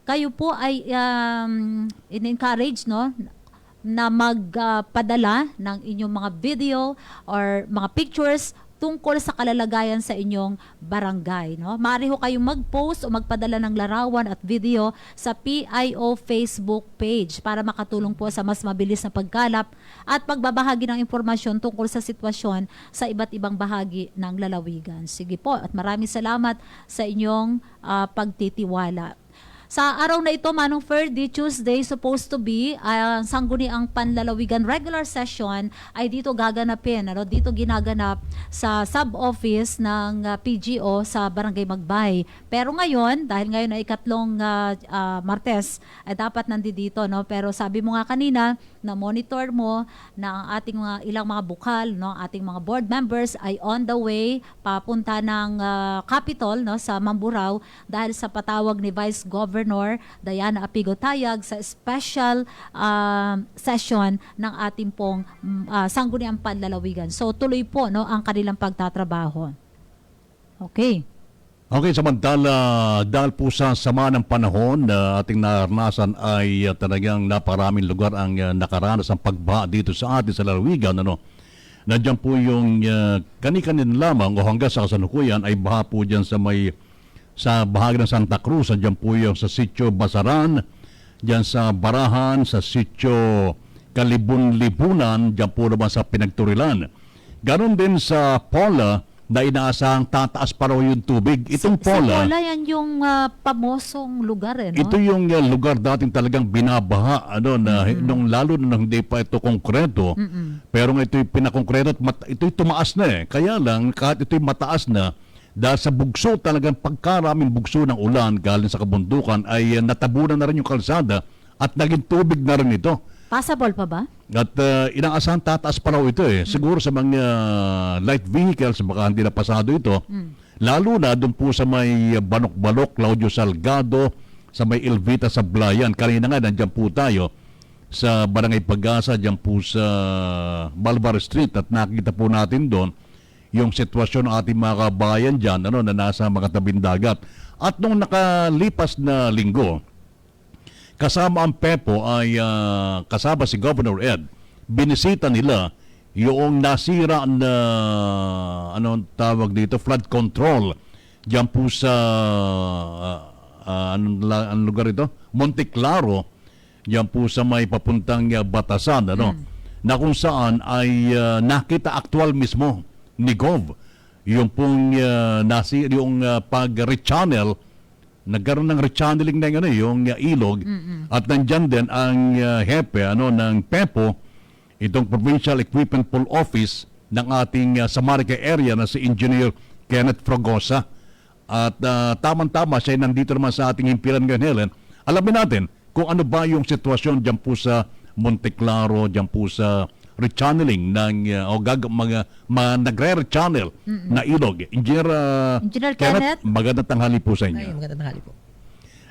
kayo po ay in-encourage na magpadala ng inyong mga video or mga pictures tungkol sa kalalagayan sa inyong barangay. No? Maaari ho kayong mag-post o magpadala ng larawan at video sa PIO Facebook page para makatulong po sa mas mabilis na pagkalap at pagbabahagi ng impormasyon tungkol sa sitwasyon sa iba't ibang bahagi ng lalawigan. Sige po, at maraming salamat sa inyong pagtitiwala. Sa araw na ito, Manong Ferdy, Tuesday, supposed to be sangguniang panlalawigan regular session ay dito gaganapin. Dito ginaganap sa sub-office ng PGO sa Barangay Magbay. Pero ngayon, dahil ngayon ay ikatlong Martes, ay dapat nandito. No? Pero sabi mo nga kanina, na monitor mo na ang ating ilang mga bukal, no, ating mga board members ay on the way papunta ng Capitol, no, sa Mamburao dahil sa patawag ni Vice Governor Diana Apigotayag sa special session ng ating pong sangguniang panlalawigan. So tuloy po, no, ang kanilang pagtatrabaho. Okay. Okay, samantala, dahil po sa sama ng panahon na ating naranasan ay talagang naparaming lugar ang nakaranas ng pagbaha dito sa atin sa lalawigan. Nandiyan po yung kani-kanin lamang o hanggang sa kasalukuyan ay baha po dyan sa bahagi ng Santa Cruz. Nandiyan po yung sa Sitio Basaran, dyan sa Barahan, sa Sitio Kalibun-Libunan, dyan po naman sa Pinagturilan. Ganon din sa Pola, na inaasahang tataas pa raw yung tubig. Itong Pola, yan yung pamosong lugar, no? Ito yung lugar dating talagang binabaha, nung lalo na hindi pa ito konkreto. Pero ito'y pinakongkreto at ito'y tumaas na Kaya lang, kahit ito'y mataas na, dahil sa bugso, talagang pagkaraming bugso ng ulan galing sa kabundukan, ay natabunan na rin yung kalsada at naging tubig na rin ito. Passable pa ba? At inaasahan tataas pa raw ito Siguro sa mga light vehicles, baka hindi na pasado ito. Lalo na doon po sa may Banok-Balok, Claudio Salgado, sa may Elvita sa Blayan. Kanina nga, nandiyan po tayo sa Barangay Pag-asa, dyan po sa Balbar Street. At nakita po natin doon yung sitwasyon ng ating mga kabayan dyan, na nasa mga tabing dagat. At nung nakalipas na linggo, kasama ang PEPO ay kasama si Governor Ed. Binisita nila yung nasira na anong tawag dito, flood control diyan po sa anong lugar ito? Monteclaro, diyan po sa may papuntang Batasan, na kung saan ay nakita actual mismo ni Gov yung pong nasira, yung pag-rechannel. Nagkaroon ng rechanneling na yung ilog at nandyan din ang hepe ng PEPO, itong Provincial Equipment Pool Office ng ating Samarica area na si Engineer Kenneth Fragosa. At tamang-tama siya nandito naman sa ating himpilan ngayon, Helen. Alamin natin kung ano ba yung sitwasyon dyan po sa Monteclaro, dyan po sa rechanneling ng mga nagre-rechannel na ilog. Engineer Kenneth, magandang tanghali po sa inyo. Ay, magandang tanghali po.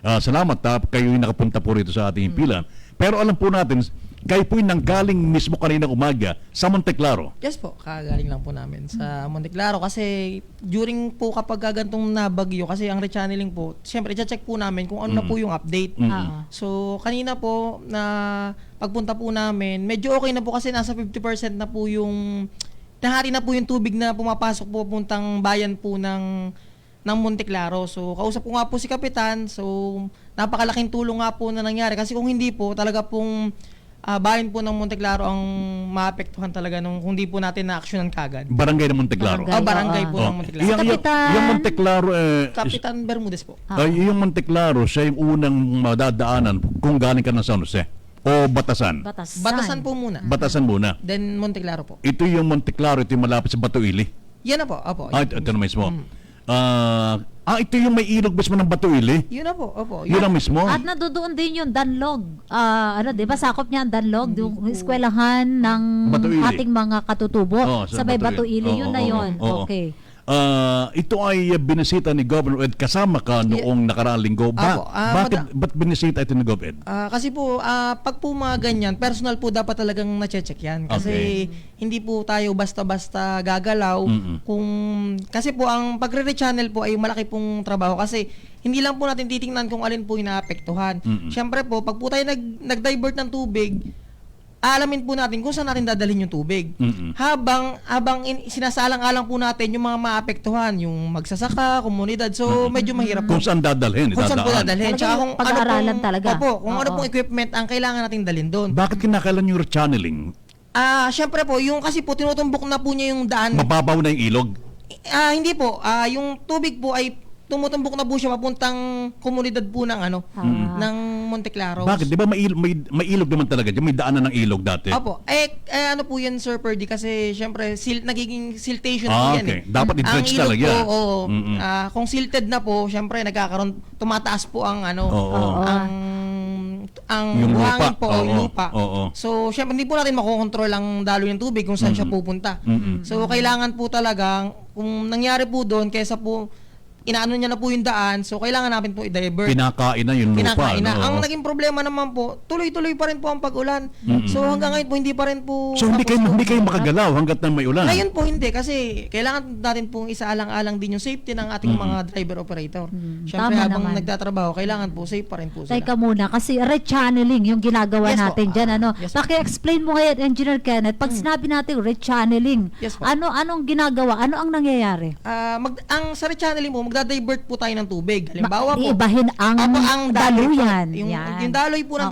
Salamat kayo yung nakapunta po rito sa ating himpilan. Pero alam po natin, kayo po yung nanggaling mismo kaninang umaga sa Monteclaro. Yes po, kagaling lang po namin sa Monteclaro kasi during po kapag gantong nabagyo, kasi ang rechanneling po, siyempre i-check po namin kung ano na po yung update. So kanina po na pagpunta po namin, medyo okay na po kasi nasa 50% na po yung nahari na po yung tubig na pumapasok po puntang bayan po ng Monteclaro. So kausap ko nga po si Kapitan, so napakalaking tulong nga po na nangyari kasi kung hindi po talaga pong bayan po ng Monteclaro ang maapektuhan talaga kung hindi po natin na-actionan kagad. Barangay ng Monteclaro? Barangay po ng Monteclaro. Yung Monteclaro, Kapitan Bermudez po. Yung Monteclaro, siya yung unang madadaanan kung galing ka ng San Jose o Batasan? Batasan po muna. Batasan muna. Then Monteclaro po. Ito yung Monteclaro, ito yung malapit sa Batuili? Yan na po, opo. Ito na mismo. Ito yung may ilog mismo ng Batuili? Yun na po, opo. Yun ang mismo? At nadoon din yung Danlog. Di ba sakop niya ang Danlog, yung eskwelahan ng Batuili. ating mga katutubo sa may Batuili. Yun na yun. Okay. Ito ay binisita ni Governor Ed, kasama ka noong nakaraang linggo. Ba't binisita ito ni Gov Ed? Kasi po, pag po mga ganyan, personal po dapat talagang na-check yan. Kasi hindi po tayo basta-basta gagalaw. Kasi po, ang pagre-rechannel po ay malaki pong trabaho. Kasi hindi lang po natin titingnan kung alin po yung naapektuhan. Siyempre po, pag po tayo nag-divert ng tubig, alamin po natin kung saan natin dadalhin yung tubig. Habang sinasalang-alang po natin yung mga maapektuhan, yung magsasaka, komunidad. So, medyo mahirap po. Kung saan dadalhin, Kung saan po dadalhin. Tsaka kung pag-aaralan talaga. Opo, kung ano pong equipment ang kailangan nating dalhin doon. Bakit kinakailan yung rechanneling? Syempre po, yung kasi po tinutumbok na po niya yung daan. Mababaw na yung ilog? Hindi po. Yung tubig po ay tumutumbok na po siya papuntang komunidad po ng ng Monte Claro. Bakit? Di ba may ilog naman talaga dyan? May daanan ng ilog dati. Opo. Ano po yan, Sir Perdy? Kasi syempre, nagiging siltation po yan okay. Dapat i-dredge ang ilog talaga. po, kung silted na po, syempre, tumataas po ang Yung buhangin lupa. po, yung lupa. So, syempre, hindi po natin makokontrol ang daloy ng tubig kung saan siya pupunta. So, kailangan po talaga, kung nangyari po doon, kesa po, inaano niya na po yung daan, so kailangan natin po i-divert. Kinakain na yung lupa. Kinakain na. Ang naging problema naman po, tuloy-tuloy pa rin po ang pag-ulan. So hanggang ngayon po, hindi pa rin po... So hindi kayo makagalaw hanggat na may ulan? Ngayon po hindi, kasi kailangan natin pong isaalang-alang din yung safety ng ating mga driver-operator. Siyempre habang nagtatrabaho, kailangan po safe pa rin po sila. Teka muna, kasi rechanneling yung ginagawa natin dyan. Paki-explain mo ngayon, Engineer Kenneth, pag sinabi natin rechanneling, anong ginagawa? Ano ang nangyayari? Sa rechanneling po, magda-divert po tayo ng tubig. Halimbawa po, iibahin ang daluyan. Yung daloy po ng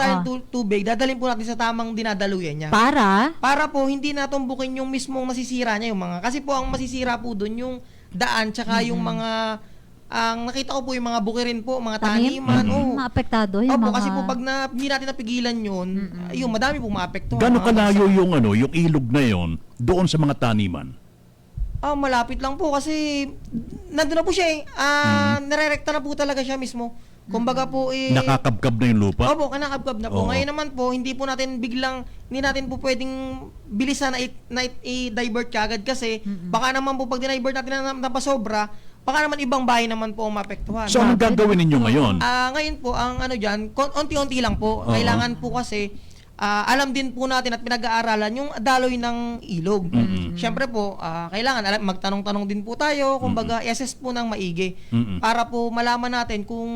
tubig, dadalhin po natin sa tamang dinadaluyan niya. Para po hindi natumbukin yung mismong masisira niya yung mga. Kasi po ang masisira po doon yung daan tsaka yung mga ang nakita ko po yung mga bukirin po, mga taniman. Maapektado yung Opo, mga... kasi po pag hindi natin napigilan yun, yung madami po maapektuhan. Gano'ng kalayo yung ilog na yon doon sa mga taniman? Malapit lang po kasi nandun na po siya nare-rekta na po talaga siya mismo. Kumbaga po nakakabkab na yung lupa? Opo, nakakabkab na po. Ngayon naman po, hindi natin po pwedeng bilisan na i-divert kagad kasi baka naman po pag dinivert natin na pasobra, baka naman ibang bahay naman po ang maapektuhan. So anong gagawin ninyo ngayon? Ngayon po, ang dyan, unti-unti lang po. Kailangan po kasi alam din po natin at pinag-aaralan yung daloy ng ilog. Siyempre po, kailangan magtanong-tanong din po tayo, kumbaga i-assess po ng maigi para po malaman natin kung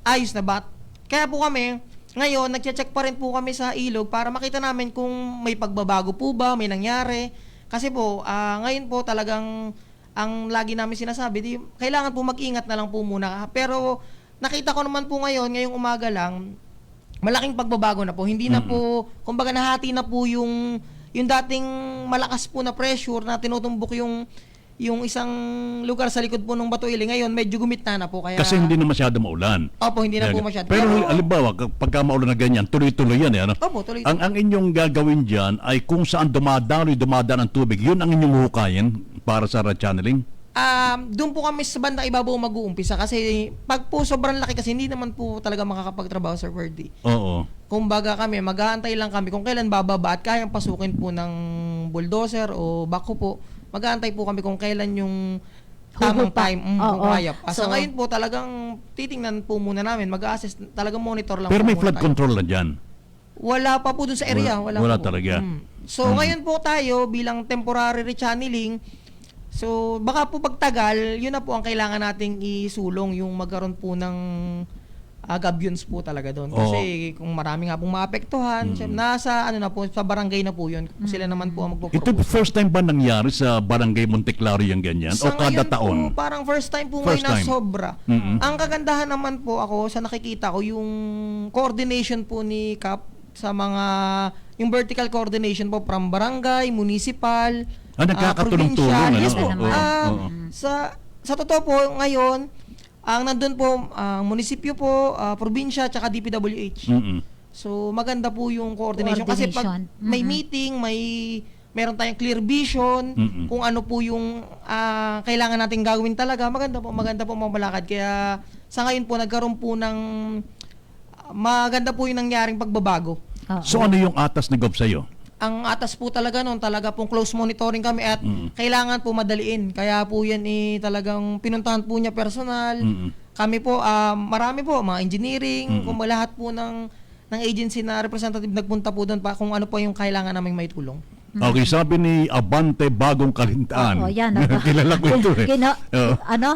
ayos na ba. Kaya po kami, ngayon, nagche-check pa rin po kami sa ilog para makita namin kung may pagbabago po ba, may nangyari. Kasi po, ngayon po talagang ang lagi namin sinasabi, kailangan po mag-ingat na lang po muna. Pero nakita ko naman po ngayong umaga lang, malaking pagbabago na po. Hindi na po, kumbaga nahati na po yung dating malakas po na pressure na tinutumbok yung isang lugar sa likod po ng Batuili. Ngayon, medyo gumitna na po. Kaya... Kasi hindi na masyado maulan. Opo, hindi na po masyado. Pero halimbawa, pagka maulan na ganyan, tuloy-tuloy yan. Opo, tuloy-tuloy. Ang inyong gagawin dyan ay kung saan dumadaan ang tubig, yun ang inyong hukayin para sa channeling? Doon po kami sa bandang ibabaw mag-uumpisa kasi pag po sobrang laki kasi hindi naman po talaga makakapagtrabaho, Sir Verdi. Oo. Kumbaga kami, mag-aantay lang kami kung kailan bababa at kayang pasukin po ng bulldozer o bako po. Mag-aantay po kami kung kailan yung tamang time kung kaya pa. Sa ngayon po talagang titingnan po muna namin, mag-assess, talagang monitor lang. Pero may flood control na dyan? Wala pa po dun sa area. Wala talaga. So ngayon po tayo bilang temporary rechanneling, so baka po pagtagal, yun na po ang kailangan nating isulong, yung magkaroon po ng gabions po talaga doon. Kasi kung marami nga pong maapektuhan, nasa sa barangay na po yun. Sila naman po ang magpo-propose. Ito first time ba nangyari sa barangay Monte Claro yung ganyan? O kada taon? Po, parang first time po ngayon na sobra. Ang kagandahan naman po ako sa nakikita ko, yung coordination po ni CAP sa yung vertical coordination po from barangay, municipal, nagkakatulong-tulong. Yes po. Sa totoo po, ngayon, ang nandun po, munisipyo po, probinsya, tsaka DPWH. So, maganda po yung coordination. Kasi pag may meeting, meron tayong clear vision, kung ano po yung kailangan natin gawin talaga, maganda po mamalakad. Kaya, sa ngayon po, nagkaroon po ng maganda po yung nangyaring pagbabago. So, ano yung atas ni Gov sa'yo? Ang atas po talaga noon, talaga pong close monitoring kami at kailangan po madaliin. Kaya po yan talagang pinuntahan po niya personal. Kami po, marami po, mga engineering, kung lahat po ng agency na representative nagpunta po doon pa kung ano po yung kailangan naming maitulong. Okay, sabi ni Abante Bagong Kalintaan. Yan. Kilala ko ito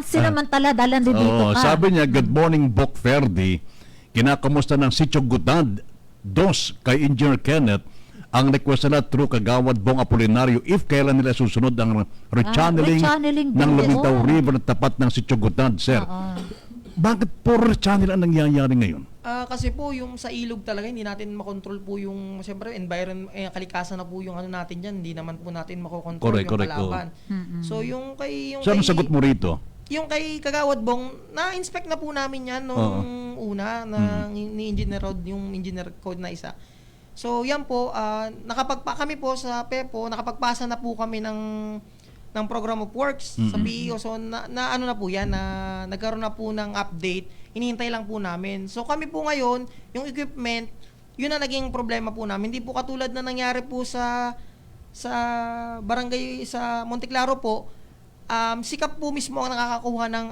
Sinamantala, dalan din dito ka. Sabi niya, good morning, Bok Ferdi. Kinakamusta ng Sitio Gutad, 2 kay Engineer Kenneth ang request nila through Kagawad Bong Apolinario if kailan nila susunod ang rechanneling rechanneling ng din, Lumitaw oo. River na tapat ng Sitio-Gutad, sir. Bakit po rechannel ang nangyayari ngayon? Kasi po yung sa ilog talaga hindi natin makontrol po yung siyempre kalikasan na po yung ano natin diyan, hindi naman po natin makokontrol Correct, yung correct, kalaban. So yung kay So, anong sagot mo rito? yung kay Kagawad Bong, na-inspect na po namin yan nung una ni Engineer Rod, yung Engineer Code na isa. So yan po, kami po sa PEPO, nakapagpasa na po kami ng program of works sa PEO. So na ano na po yan, na nagkaroon na po ng update, hinihintay lang po namin. So kami po ngayon, yung equipment, yun na naging problema po namin. Hindi po katulad na nangyari po sa barangay sa Monteclaro po. Sikap po mismo ang nakakakuha ng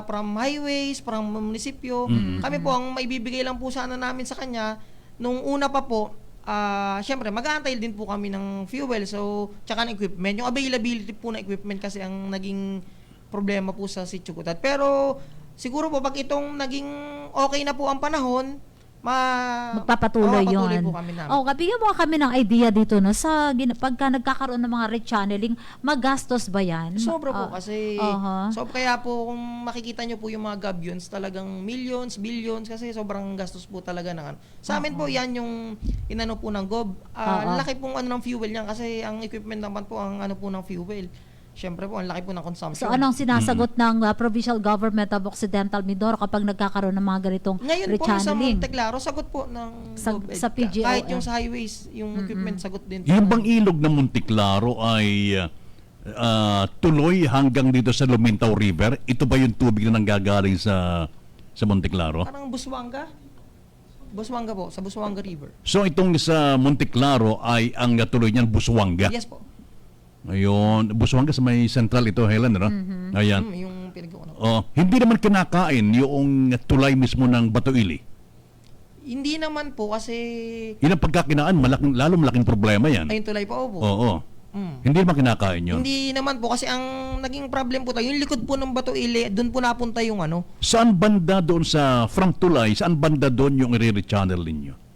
from highways, from munisipyo. Kami po ang maibibigay lang po sana namin sa kanya nung una pa po. Syempre mag-aantay din po kami ng fuel, so tsaka ng equipment. Yung availability po ng equipment kasi ang naging problema po sa Sitio-Gutad. Pero siguro po pag itong naging okay na po ang panahon, magpapatuloy yun. po kami namin. Bigyan mo kami ng idea dito, no? Pagka nagkakaroon ng mga rechanneling, magastos ba yan? Sobra po kasi, so kaya po kung makikita nyo po yung mga gabions, talagang millions, billions, kasi sobrang gastos po talaga ng Sa amin po yan yung inano po ng GOB. Laki pong ng fuel niyan kasi ang equipment naman po ang po ng fuel. Siyempre po, ang laki po ng consumption. So anong sinasagot ng Provincial Government of Occidental Mindoro kapag nagkakaroon ng mga ganitong ngayon po sa Monteclaro, sagot po ng sa PGO. Kahit yung sa highways, yung equipment sagot din. Yung bang ilog ng Monteclaro ay tuloy hanggang dito sa Lumitaw River? Ito ba yung tubig na nanggagaling sa Monteclaro? Parang Busuanga po, sa Busuanga River. So itong sa Monteclaro ay ang tuloy niyan Busuanga? Yes po. Ayun, Busuanga sa may central ito, Helen, no? Ayan. Yung pinag-uunang. Hindi naman kinakain yung tulay mismo ng Batuili. Hindi naman po kasi Yun ang pagkakinaan, lalo malaking problema yan. ayun tulay pa po. Oo. Hindi naman kinakain yun. Hindi naman po kasi ang naging problem po tayo, yung likod po ng Batuili, doon po napunta yung Saan banda doon from tulay, saan banda doon yung i-rechannel ninyo?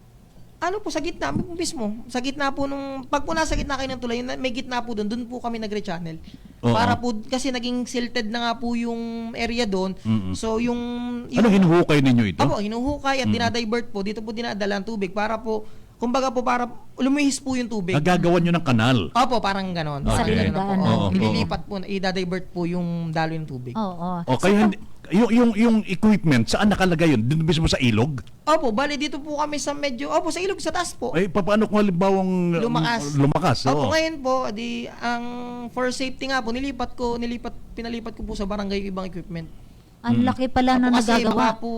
po, sa gitna mismo. Sa gitna po pag po nasa gitna kayo ng tulay, may gitna po doon po kami nagre-channel. Para po, kasi naging silted na nga po yung area doon. So Hinuhukay ninyo ito? Opo, hinuhukay at dinadivert po. Dito po dinadala ang tubig para po, kumbaga po, para lumihis po yung tubig. Nagagawan nyo ng kanal? Opo, parang ganon. Okay. Nililipat po, i-divert po yung daloy ng tubig. Okay, yung equipment, saan nakalagay yun? Dito mismo sa ilog? Opo, bali dito po kami sa sa ilog, sa taas po. Paano kung halimbawang lumakas? Opo, ngayon po, ang for safety nga po, pinalipat ko po sa barangay yung ibang equipment. Ang laki pala na Kasi nagagawa. baka po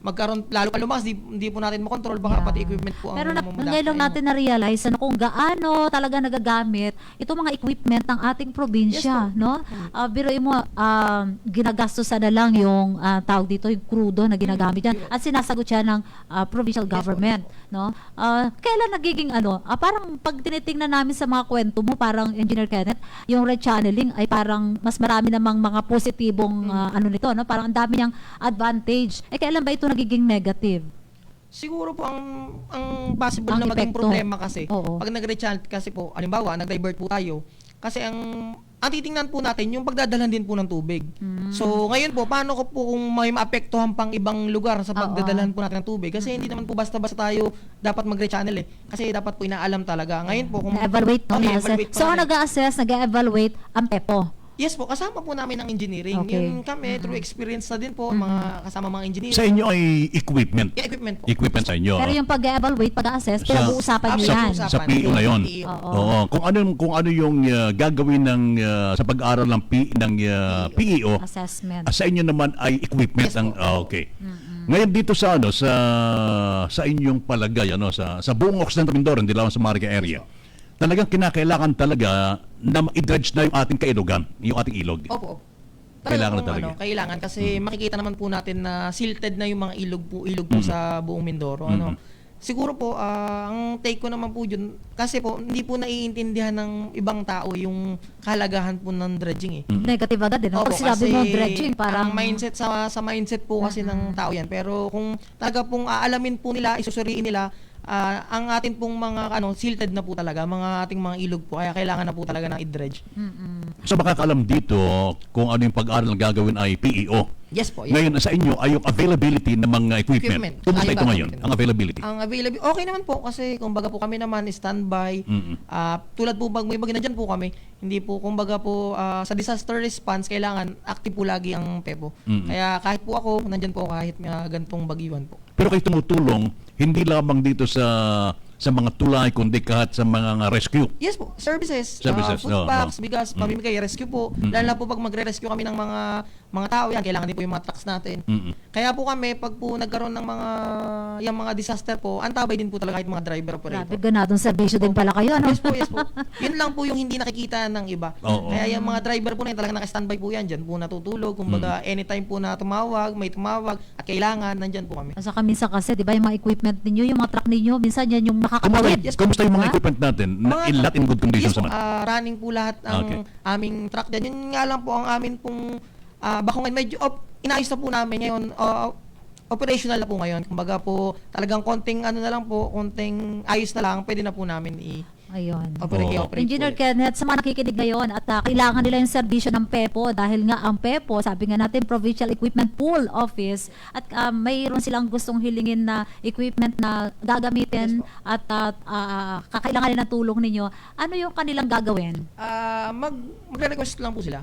magkaroon, lalo pa lumakas, hindi po natin makontrol, baka pati equipment po ang Pero ngayon lang natin na-realize kung gaano talaga nagagamit itong mga equipment ng ating probinsya, no? Biruin mo, ginagastosan na lang yung tawag dito, yung crudo na ginagamit yan at sinasagot siya ng provincial government, no? Kailan nagiging parang pag tinitingnan namin sa mga kwento mo, parang Engineer Kenneth, yung rechannelling ay parang mas marami namang mga positibong nito, no? Parang ang dami niyang advantage. Kailan ba ito nagiging negative? Siguro po ang possible na maging problema kasi pag nag-rechannel kasi po, halimbawa, nag-divert po tayo. Kasi ang titingnan po natin yung pagdadalan din po ng tubig. So, ngayon po, paano ko po kung may maapektuhan pang ibang lugar sa pagdadalan po natin ng tubig? Kasi hindi naman po basta-basta tayo dapat mag-rechannel Kasi dapat po inaalam talaga. Ngayon po, kung na-evaluate na-evaluate So, nag-a-assess, nag-evaluate ang PEPO. Yes po, kasama po namin ang engineering. Yung kami, through experience na din po, mga kasama mga engineering. Sa inyo ay equipment? Yeah, equipment po. Equipment sa inyo. Pero yung pag-evaluate, pag-assess, pinag-uusapan nyo yan. Sa PEO na yun. Oo. Kung ano yung gagawin sa pag-aaral ng PEO, assessment. Sa inyo naman ay equipment. Okay. Ngayon dito sa inyong palagay, sa buong Occidental Mindoro, hindi lang sa Marica area, talagang kinakailangan talaga na i-dredge na yung ating kailugan, yung ating ilog. Opo. Kailangan na talaga. Kailangan kasi makikita naman po natin na silted na yung mga ilog po sa buong Mindoro. Siguro po, ang take ko naman po yun, kasi po, hindi po naiintindihan ng ibang tao yung kahalagahan po ng dredging Negative agad din. Pag sinabi mo dredging, parang mindset sa mindset po kasi ng tao yan. Pero kung talaga pong aalamin po nila, isusuriin nila, ang atin pong mga silted na po talaga, mga ating mga ilog po, kaya kailangan na po talaga ng i-dredge. So makakaalam dito kung ano yung pag-aaral na gagawin ay PEO. Yes po. Yes. Ngayon, sa inyo ay yung availability ng mga equipment. Kumusta ito ngayon, ang availability? Ang availability, okay naman po kasi kumbaga po kami naman standby. Tulad po pag may bagay na dyan po kami, hindi po kumbaga po sa disaster response kailangan active po lagi ang PEPO. Kaya kahit po ako, nandyan po kahit gantong bagyuan po. Pero kayo tumutulong hindi lamang dito sa mga tulay kundi kahit sa mga rescue. Yes po, services, food no, packs, no. bigas, pamimigay, rescue po. Lalo na po pag magre-rescue kami ng mga tao yan, kailangan din po yung mga trucks natin. Kaya po kami, pag po nagkaroon ng mga disaster po, antabay din po talaga kahit mga driver operator. Grabe, ganadong servisyo din pala kayo, ano? Yes po, yes po. Yun lang po yung hindi nakikita ng iba. Kaya yung mga driver po na yun, talagang naka-standby po yan, dyan po natutulog. Kumbaga, anytime po na may tumawag, at kailangan, nandyan po kami. Saka minsan kasi, di ba, yung mga equipment ninyo, yung mga truck ninyo, minsan yan yung makakatawid. Kumusta yung mga equipment natin? In good condition Yes po, naman? running po lahat ang aming truck dyan. Yun nga lang po ang amin pong bakungan. Medyo inayos na po namin ngayon. Operational na po ngayon. Kumbaga po, talagang konting konting ayos na lang, pwede na po namin Ayun. operate Engineer po. Kenneth, sa mga nakikinig ngayon at kailangan nila yung serbisyo ng PEPO dahil nga ang PEPO, sabi nga natin, Provincial Equipment Pool Office, at mayroon silang gustong hilingin na equipment na gagamitin at kakailangan nila ng tulong ninyo. Ano yung kanilang gagawin? Magre-request lang po sila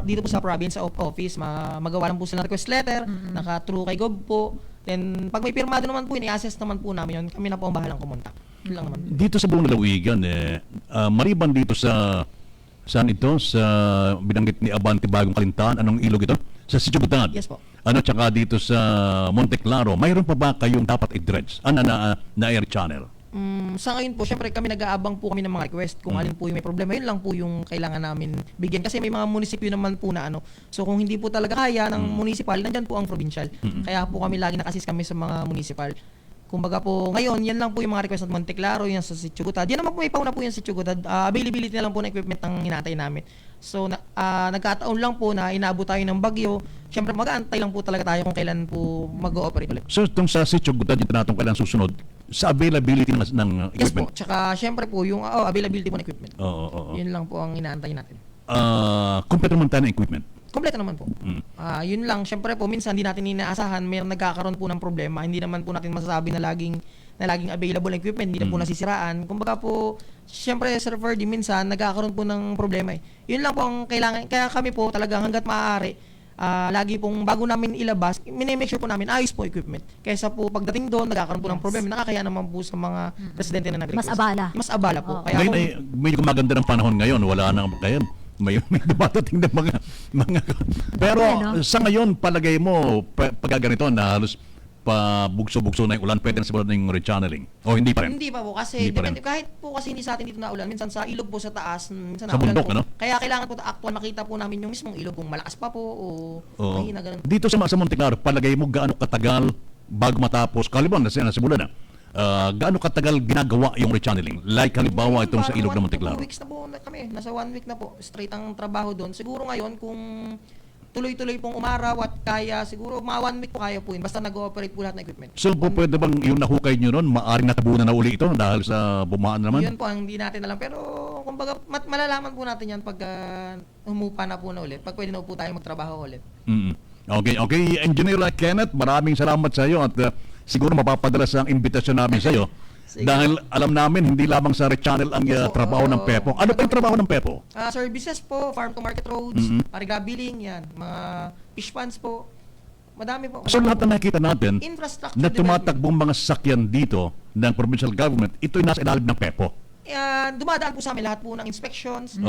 dito po sa province office, magawa lang po sila ng request letter, naka-through kay Gov po. Then, pag may pirmado naman po, ini-assess naman po namin yun. Kami na po ang bahalang kumontak. Yun lang naman. Dito sa buong lalawigan, maliban dito sa binanggit ni Abante Bagong Kalintaan, anong ilog ito? Sa Sitio-Gutad. Yes po. Tsaka dito sa Monte Claro, mayroon pa ba kayong dapat i-dredge? Na air channel? Sa ngayon po, syempre kami nag-aabang po kami ng mga request kung alin po yung may problema. Yun lang po yung kailangan namin bigyan. Kasi may mga munisipyo naman po na So kung hindi po talaga kaya ng municipal, nandyan po ang provincial. Kaya po kami lagi nakasis kami sa mga municipal. Kumbaga po, ngayon, yan lang po yung mga request ng Monte Claro, yan sa Sitio-Gutad. Yan naman po, may pauna po yan sa Sitio-Gutad. Availability na lang po ng equipment ang hinatay namin. So, nagkataon lang po na inabot tayo ng bagyo. Siyempre, mag-aantay lang po talaga tayo kung kailan po mag-ooperate ulit. So, itong sa Sitio-Gutad, yung tinatong kailan susunod, sa availability ng Yes equipment? po. Tsaka, siyempre po, yung availability po ng equipment. Oo. Yun lang po ang inaantay natin. Kompleto naman tayo ng equipment? Kompleto naman po. Yun lang, syempre po, minsan hindi natin inaasahan, may nagkakaroon po ng problema. Hindi naman po natin masasabi na laging available na equipment, hindi na po nasisiraan. Kumbaga po, syempre, Sir Ferdy, minsan nagkakaroon po ng problema Yun lang po ang kailangan. Kaya kami po talagang hanggat maaari, lagi pong bago namin ilabas, minimake sure po namin ayos po equipment. Kaysa po pagdating doon, nagkakaroon po ng problema, nakakaya naman po sa mga residente na nag-request. Mas abala po. Oh. Kaya Ngayon ay medyo maganda ng panahon ngayon, wala na kayo. May dumatating na mga pero sa ngayon palagay mo pag ganito na halos bugso-bugso na yung ulan, pwede na siguro ng rechanneling o hindi pa rin? Hindi pa po kasi depende, kahit po kasi hindi sa atin dito na ulan, minsan sa ilog po sa taas, minsan sa naulan bundok, po. ano? Kaya kailangan po actual makita po namin yung mismong ilog kung malakas pa po o mahina ganun. Dito sa Monte Claro, palagay mo gaano katagal bago matapos? Kalibang na simula na. Gaano katagal ginagawa yung rechanneling? Like halimbawa itong sa ilog ng Monte Claro. 2 weeks na po kami. Nasa 1 week na po. Straight ang trabaho doon. Siguro ngayon kung tuloy-tuloy pong umaraw at kaya siguro mga 1 week po kaya po yun. Basta nag-ooperate po lahat ng equipment. So pwede bang yung nahukay nyo nun, maaring natabunan na uli ito dahil sa bumaan naman? Yun po ang hindi natin alam. Pero kumbaga malalaman po natin yan pag humupa na po na ulit. Pag pwede na po tayo magtrabaho ulit. Okay. Engineer Kenneth, maraming salamat sa iyo at siguro mapapadala sa imbitasyon namin sa iyo. Dahil alam namin, hindi lamang sa rechannel ang trabaho ng PEPO. Ano pa yung trabaho ng PEPO? Services po, farm to market roads, pariga billing, yan, mga fish ponds po. Madami po. So lahat na nakikita natin na tumatakbong mga sasakyan dito ng provincial government, ito'y nasa ilalim ng PEPO. Dumadaan po sa amin lahat po ng inspections.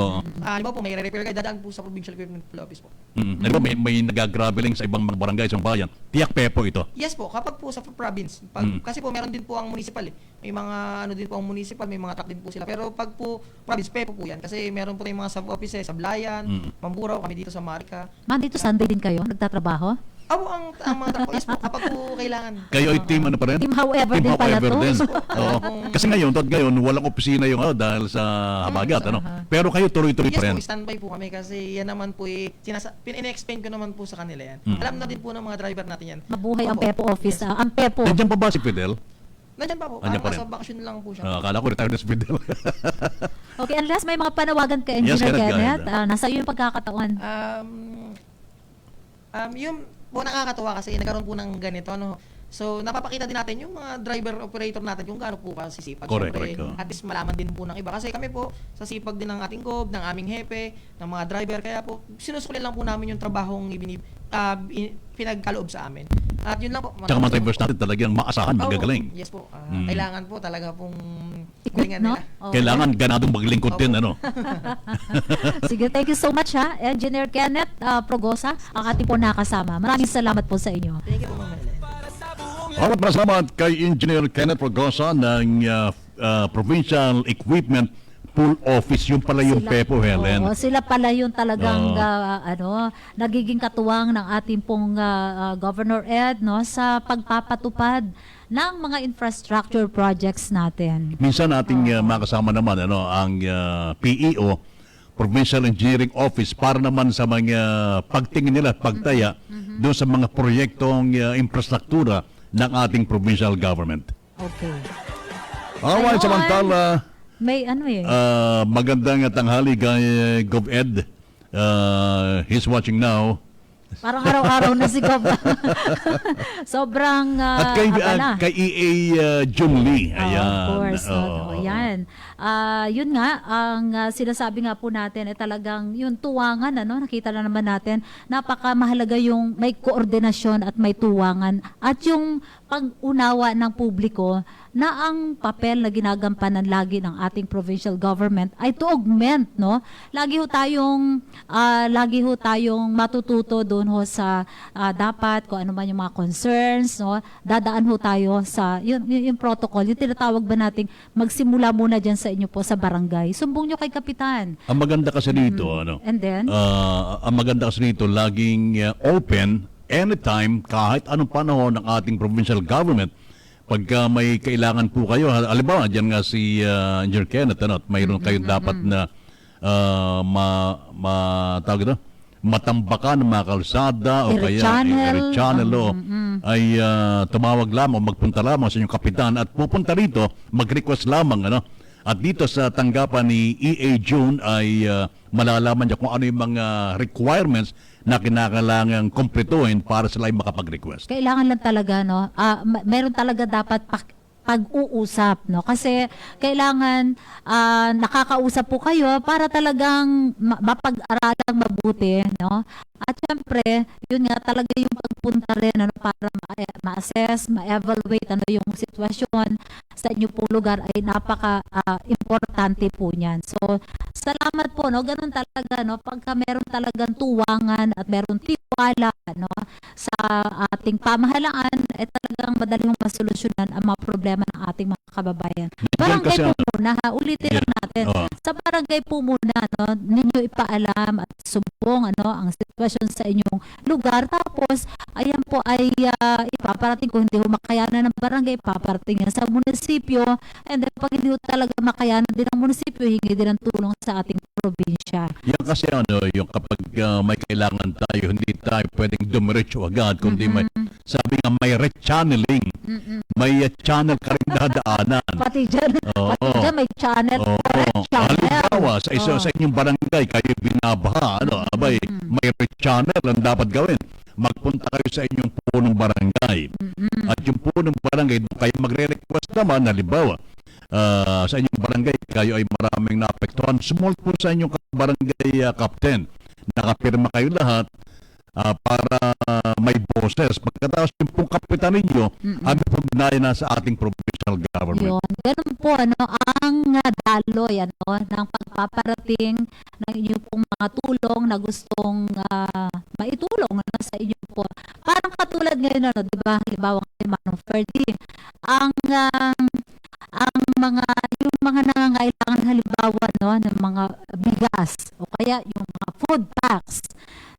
Halimbawa po, may repair guide, dadaan po sa Provincial Equipment Office po. Halimbawa, may nagagraveling sa ibang mga barangay sa bayan, tiyak PEPO ito? Yes po, kapag po sa province. Kasi po, meron din po ang municipal May mga din po ang municipal, may mga truck din po sila. Pero pag po province, PEPO po yan. Kasi meron po tayong mga sub-offices sa Blayan, Mamburao, kami dito sa Marica. Dito Sunday din kayo, nagtatrabaho? ang mga truck, yes po, kapag po kailangan. Kayo ay team ano pa rin? Team however din pala to. Kasi ngayon, walang opisina yung dahil sa habagat. Pero kayo tuloy-tuloy pa rin. Yes po, standby po kami kasi yan naman po pin-explain ko naman po sa kanila yan. Alam na din po ng mga driver natin yan. Mabuhay ang PEPO office. Ang PEPO. Nandiyan pa ba si Fidel? Nandyan pa po. Nandyan pa Nasa rin. bakasyon lang po siya. Akala ko retired na si Fidel. Okay, unless may mga panawagan ka, Yes, Engineer Kenneth, go Kenneth, ahead. nasa iyo yung pagkakataon. Yung po nakakatuwa kasi nagkaroon po ng ganito, no? So, napapakita din natin yung mga driver operator natin kung gaano po kasisipag. Correct, Siyempre, correct. at least malaman din po ng iba. Kasi kami po, sa sipag din ng ating GOB, ng aming hepe, ng mga driver. Kaya po, sinusukli lang po namin yung trabahong pinagkaloob sa amin. At yun lang po. Tsaka mga drivers natin talagang maasahan, magagaling. Yes po. Mm. Kailangan po talaga pong galingan nila. Kailangan ganadong maglingkod din, ano? Sige, thank you so much ha, Engineer Kenneth Progosa, ang ating po nakasama. Maraming salamat po sa inyo. Thank you po, Ma'am Helen. Maraming salamat kay Engineer Kenneth Progosa ng Provincial Equipment Pool Office. Yung pala yung PEPO, Helen. Oo, sila pala yung talagang nagiging katuwang ng ating pong Governor Ed, no, sa pagpapatupad ng mga infrastructure projects natin. Minsan ating makasama naman ang PEO, Provincial Engineering Office, para naman sa mga pagtingin nila at pagtaya doon sa mga proyektong infrastruktura ng ating provincial government. Okay. Alright, Ayun. samantala, May ano eh. magandang tanghali kay GovEd. He's watching now. Parang araw-araw na si Gov. Sobrang At kay EA Jun Lee. Ayan. Of course. Oo. Yan. Yun nga, ang sinasabi nga po natin ay talagang yung tuwangan, nakita na naman natin, napakamahalaga yung may koordinasyon at may tuwangan at yung pag-unawa ng publiko na ang papel na ginagampanan lagi ng ating provincial government ay to augment, no? Lagi ho tayong matututo doon ho sa dapat kung ano man yung mga concerns, no? Dadaan ho tayo sa yung protocol, yung tinatawag ba nating magsimula muna diyan sa inyo po sa barangay. Sumbong nyo kay kapitan. Ang maganda kasi dito, And then ang maganda kasi dito, laging open anytime, kahit anong panahon ng ating provincial government. Pagka may kailangan po kayo, halimbawa, dyan nga si Engineer Kenneth, at mayroon kayong dapat na tawag ito, matambakan ng mga kalsada o kaya channel ay tumawag lamang, magpunta lamang sa inyong kapitan at pupunta rito, mag-request lamang, At dito sa tanggapan ni EA June ay malalaman niya kung ano yung mga requirements na kinakailangan kumpletuhin para sila ay makapag-request. kailangan lang talaga, no? Meron talaga dapat pag-uusap, no? Kasi kailangan nakakausap po kayo para talagang mapag-aralang mabuti, no? At syempre, yun nga talaga yung pagpunta rin, para ma-assess, ma-evaluate yung sitwasyon sa inyo pong lugar ay napaka-importante po niyan. So, salamat po, no? Ganun talaga, no? Pagka meron talagang tuwangan at meron tiwala, no, sa ating pamahalaan, talagang madaling masolusyonan ang mga problema ng ating mga kababayan. Barangay po muna, ulitin lang natin. Sa barangay po muna, no, ninyo ipaalam at sumbong ang sitwasyon sa inyong lugar. Tapos, ayan po ay ipaparating kung hindi ho makayanan ng barangay, ipaparating yan sa munisipyo. And then, pag hindi ho talaga makayanan din ng munisipyo, hingi din ng tulong sa ating probinsya. Yan kasi yung kapag may kailangan tayo, hindi tayo pwedeng dumiretso agad, kundi sabi nga may rechanneling. May channel ka rin dadaanan. Pati dyan may channel. Halimbawa, sa inyong barangay, kayo binabaha, may channel ang dapat gawin. Magpunta kayo sa inyong punong barangay. At yung punong barangay, kayo magre-request naman, halimbawa, sa inyong barangay, kayo ay maraming naapektuhan. Sumult po sa inyong barangay captain. Nakapirma kayo lahat para may boses. Pagkatapos yung pong kapitan ninyo, ang pagnayan na sa ating provincial government. Yun. Ganun po, ang daloy, ng pagpaparating ng inyong pong mga tulong na gustong maitulong sa inyo po. Parang katulad ngayon, di ba? Halimbawa kay Manong Ferdy, ang mga nangangailangan halimbawa ng mga bigas o kaya yung mga food packs.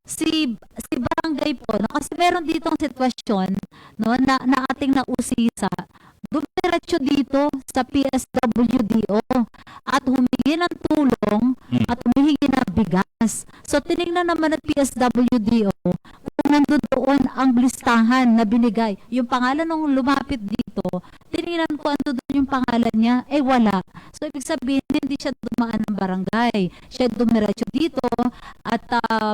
Si barangay po, kasi meron ditong sitwasyon na ating nausisa, dumiretso dito sa PSWDO at humingi ng tulong at humingi ng bigas. So tinignan naman ng PSWDO kung nandun doon ang listahan na binigay. Yung pangalan nung lumapit dito, tinignan ko ando doon yung pangalan niya, wala. So, ibig sabihin, hindi siya dumaan ng barangay. Siya dumiretso dito at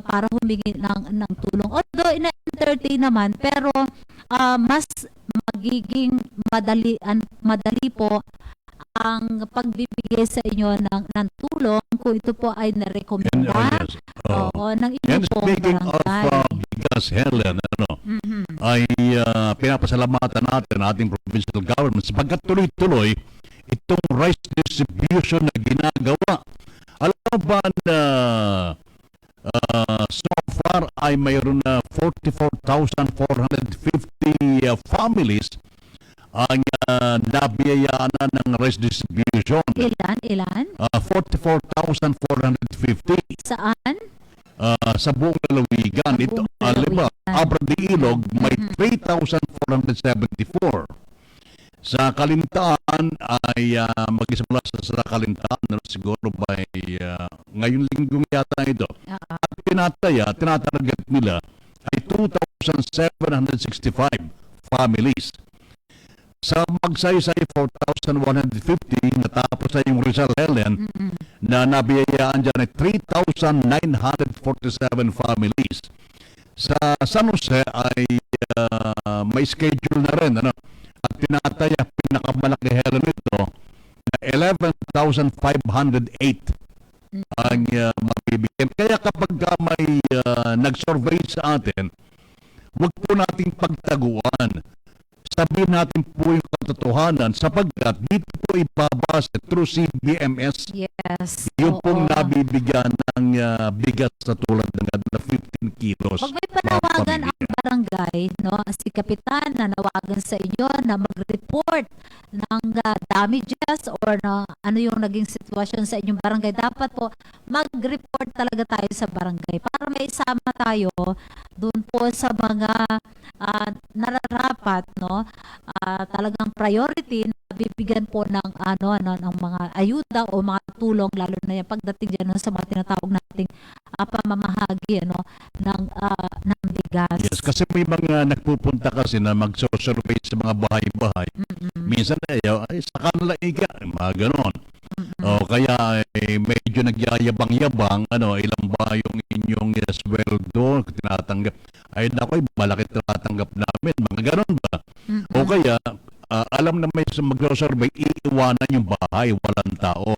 para humingi ng tulong. Although, ina-entertain naman, pero mas magiging madali po ang pagbibigay sa inyo ng tulong kung ito po ay narekomenda ng inyong And pong speaking of barangay. bigas, Helen, ay pinapasalamatan natin ating provincial government sapagkat tuloy-tuloy itong rice distribution na ginagawa. Alam mo ba na so far ay mayroon na 44,450 families ang nabiyayaan na ng rice distribution. Ilan? 44,450. Saan? Sa buong lalawigan. Ito, alam Abra de Ilog, may 3,474. Sa Kalintaan ay mag-isimula sa Kalintaan siguro by ngayong linggong yata ito. At tinatarget nila ay 2,765 families. Sa Magsaysay, 4,150, natapos na yung Rizal, Helen, na nabiyayaan dyan ay 3,947 families. Sa San Jose ay may schedule na rin, at tinataya pinakamalaki, Helen, ito na 11,508 ang mabibigyan. Kaya kapag may nag-survey sa atin, huwag po nating pagtaguan. Sabihin natin po yung katotohanan sapagkat dito po ibabase through CBMS. Yes. Yung pong nabibigyan ng bigas sa tulad ng 15 kilos. Pag may panawagan ang barangay, si Kapitan na nawagan sa inyo na mag-report ng damages or ano yung naging sitwasyon sa inyong barangay, dapat po mag-report talaga tayo sa barangay para may isama tayo doon po sa mga nararapat, talagang priority na bibigyan po ng ng mga ayuda o mga tulong, lalo na yung pagdating dyan sa mga tinatawag nating pamamahagi ng bigas. Yes, kasi may mga nagpupunta kasi na mag-survey sa mga bahay-bahay. Minsan ay sa kanila mga ganon. Kaya medyo nagyayabang-yabang, ilang ba yung inyong sweldo tinatanggap? Ay naku, malaki tinatanggap namin, mga ganon ba? O kaya, alam na may mag-survey, iiwanan yung bahay, walang tao.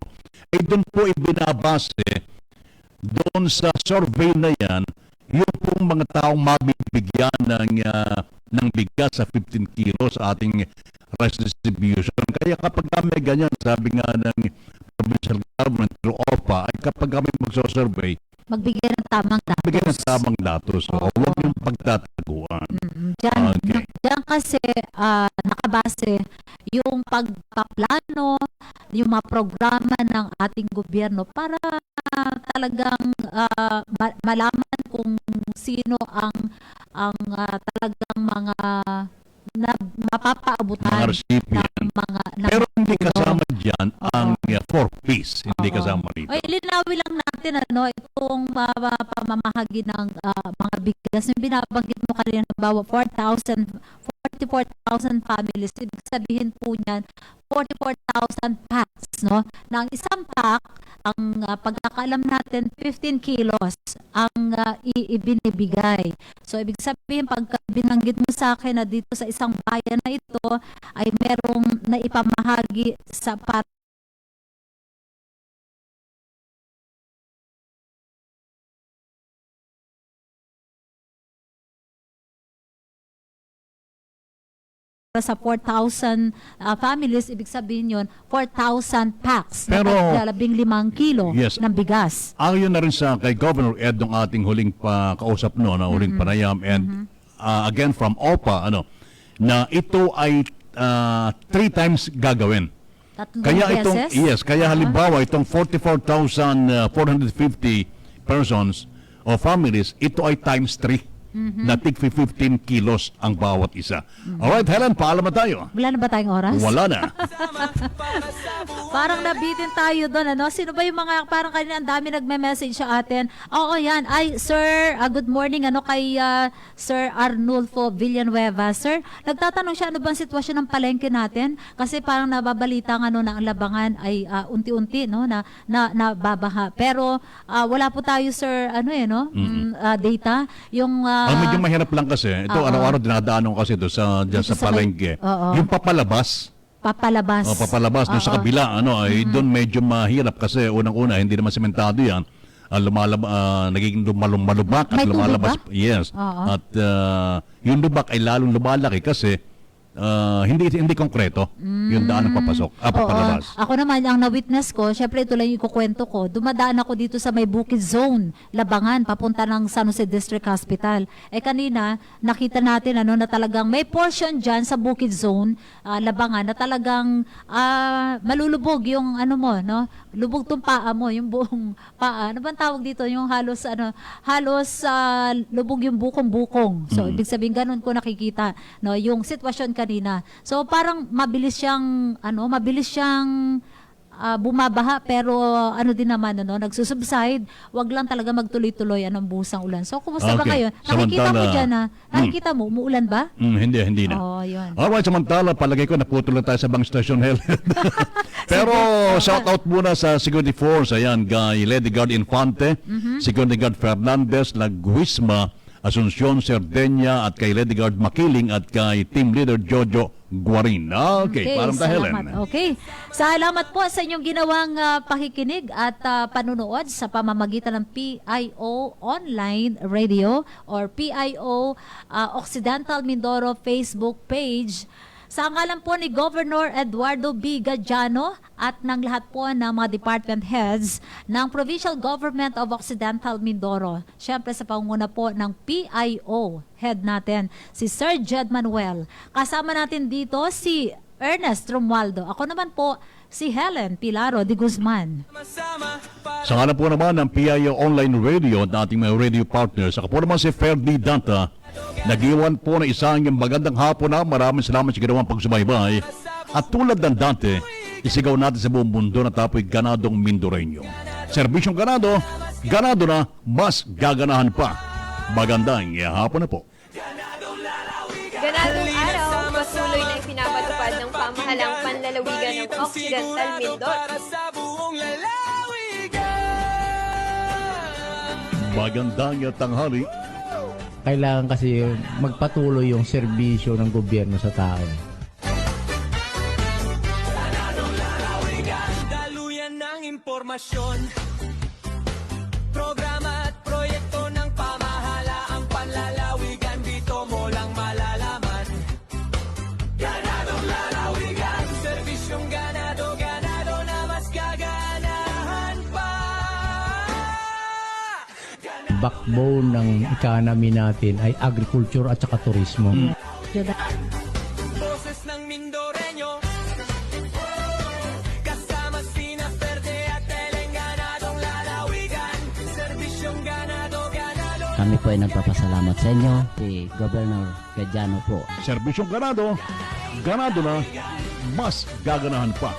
Doon po ibinabase, doon sa survey na yan, yung pong mga taong mabibigyan ng bigas sa 15 kilos sa ating rice distribution. Kaya kapag kami ganyan, sabi nga ng provincial government through OPA, ay kapag kami magsosurvey, magbigay ng tamang datos. Magbigay ng tamang datos. Huwag yung pagtataguan. Diyan kasi nakabase yung pagpaplano, yung mga programa ng ating gobyerno para talagang malaman kung sino ang talagang mga mapapaabutan ng mga pero hindi kasama dyan ang 4Ps. Hindi kasama rito. Linawin lang natin itong pamamahagi ng mga bigas. Yung binabanggit mo kanina, bawa 44,000 families. Ibig sabihin po niyan 44,000 packs, na ang isang pack, ang pagkakaalam natin, 15 kilos ang ibinibigay. So, ibig sabihin, pagka binanggit mo sa akin na dito sa isang bayan na ito, ay merong naipamahagi sa para sa 4,000 families, ibig sabihin yun, 4,000 packs Pero, na 15 kilo ng bigas. Ayon na rin sa kay Governor Ed ng ating huling kausap huling panayam, and again from OPA, na ito ay 3 times gagawin. Kaya kaya halimbawa itong 44,450 persons o families, ito ay times 3. na tig 15 kilos ang bawat isa. Alright, Helen, paalam na tayo. Wala na ba tayong oras? Wala na. Parang nabitin tayo doon, ano? Sino ba yung mga, parang kanina ang dami nagme-message sa atin. Oo, yan. Ay, sir, good morning, ano, kay Sir Arnulfo Villanueva. Sir, nagtatanong siya, ano bang sitwasyon ng palengke natin? Kasi parang nababalita nga, ano, na ang Labangan ay unti-unti, no, na babaha. Pero, wala po tayo, sir, ano no, data. Yung, ang medyo mahirap lang kasi, ito araw-araw dinadaanan ko kasi ito dyan sa palengke. Yung papalabas. Papalabas. Papalabas doon sa kabila, ay doon medyo mahirap kasi unang-una, hindi naman sementado yan. Nagiging malubak at May lumalabas. tubig ba? Yes. At yung lubak ay lalong lumalaki kasi hindi konkreto yung daan ng papalabas. Ako naman, ang na-witness ko, syempre ito lang yung kukwento ko, dumadaan ako dito sa may Bukid Zone, Labangan, papunta ng San Jose District Hospital. Kanina, nakita natin na talagang may portion dyan sa Bukid Zone, Labangan, na talagang malulubog yung lubog tong paa mo, yung buong paa. Ano bang tawag dito? Yung halos lubog yung bukong-bukong. So, ibig sabihin, ganun ko nakikita, yung sitwasyon kanina. So parang mabilis siyang bumabaha pero din naman nagsusubside. Wag lang talaga magtuloy-tuloy anong busang ulan. So kumusta ba kayo? Nakikita mo diyan nakikita mo umuulan ba? Hindi na. Yun. Alright, samantala palagay ko naputol na tayo sa bang station, Helen. Pero shout out muna sa Security Force, ayan, kay Lady Guard Infante, Security Guard Fernandez, Laguisma, Asuncion Cerdeña at kay Lady Guard Makiling at kay Team Leader Jojo Guarin. Okay, parang Helen. Okay. Salamat po sa inyong ginawang pakikinig at panunood sa pamamagitan ng PIO Online Radio or PIO Occidental Mindoro Facebook page. Sa ngalan po ni Governor Eduardo B. Gajano at ng lahat po ng mga department heads ng Provincial Government of Occidental Mindoro. Siyempre sa pangunguna po ng PIO head natin, si Sir Jed Manuel. Kasama natin dito si Ernest Romualdo. Ako naman po si Helen Pilaro de Guzman. Sa ngalan po naman ng PIO Online Radio at ating mga radio partners, ako po naman si Ferdi Danta. Nag-iwan po na isang magandang hapon na maraming salamat sa ginawang pagsubaybay. At tulad ng dante, isigaw natin sa buong mundo na tapoy ganadong Mindoreño. Serbisyong ganado na, mas gaganahan pa. Magandang hapon na po. Ganadong araw, patuloy na ipinapatupad ng pamahalang panlalawigan ng Occidental Mindoro. Magandang tanghali. Kailangan kasi magpatuloy yung serbisyo ng gobyerno sa tao. Daluyan ng impormasyon, programa at proyekto ng pamahalaang panlalawigan, dito mo lang malalaman. Ganadong lalawigan, serbisyong ganado na mas gaganahan pa. Backbone ng economy natin ay agriculture at saka turismo. Boses ng Mindoreño, kasama sina Verde at Teleng, ganadong lalawigan, serbisyong ganado. Kami po ay nagpapasalamat sa inyo, si Governor Gajano po. Serbisyong ganado na, mas gaganahan pa.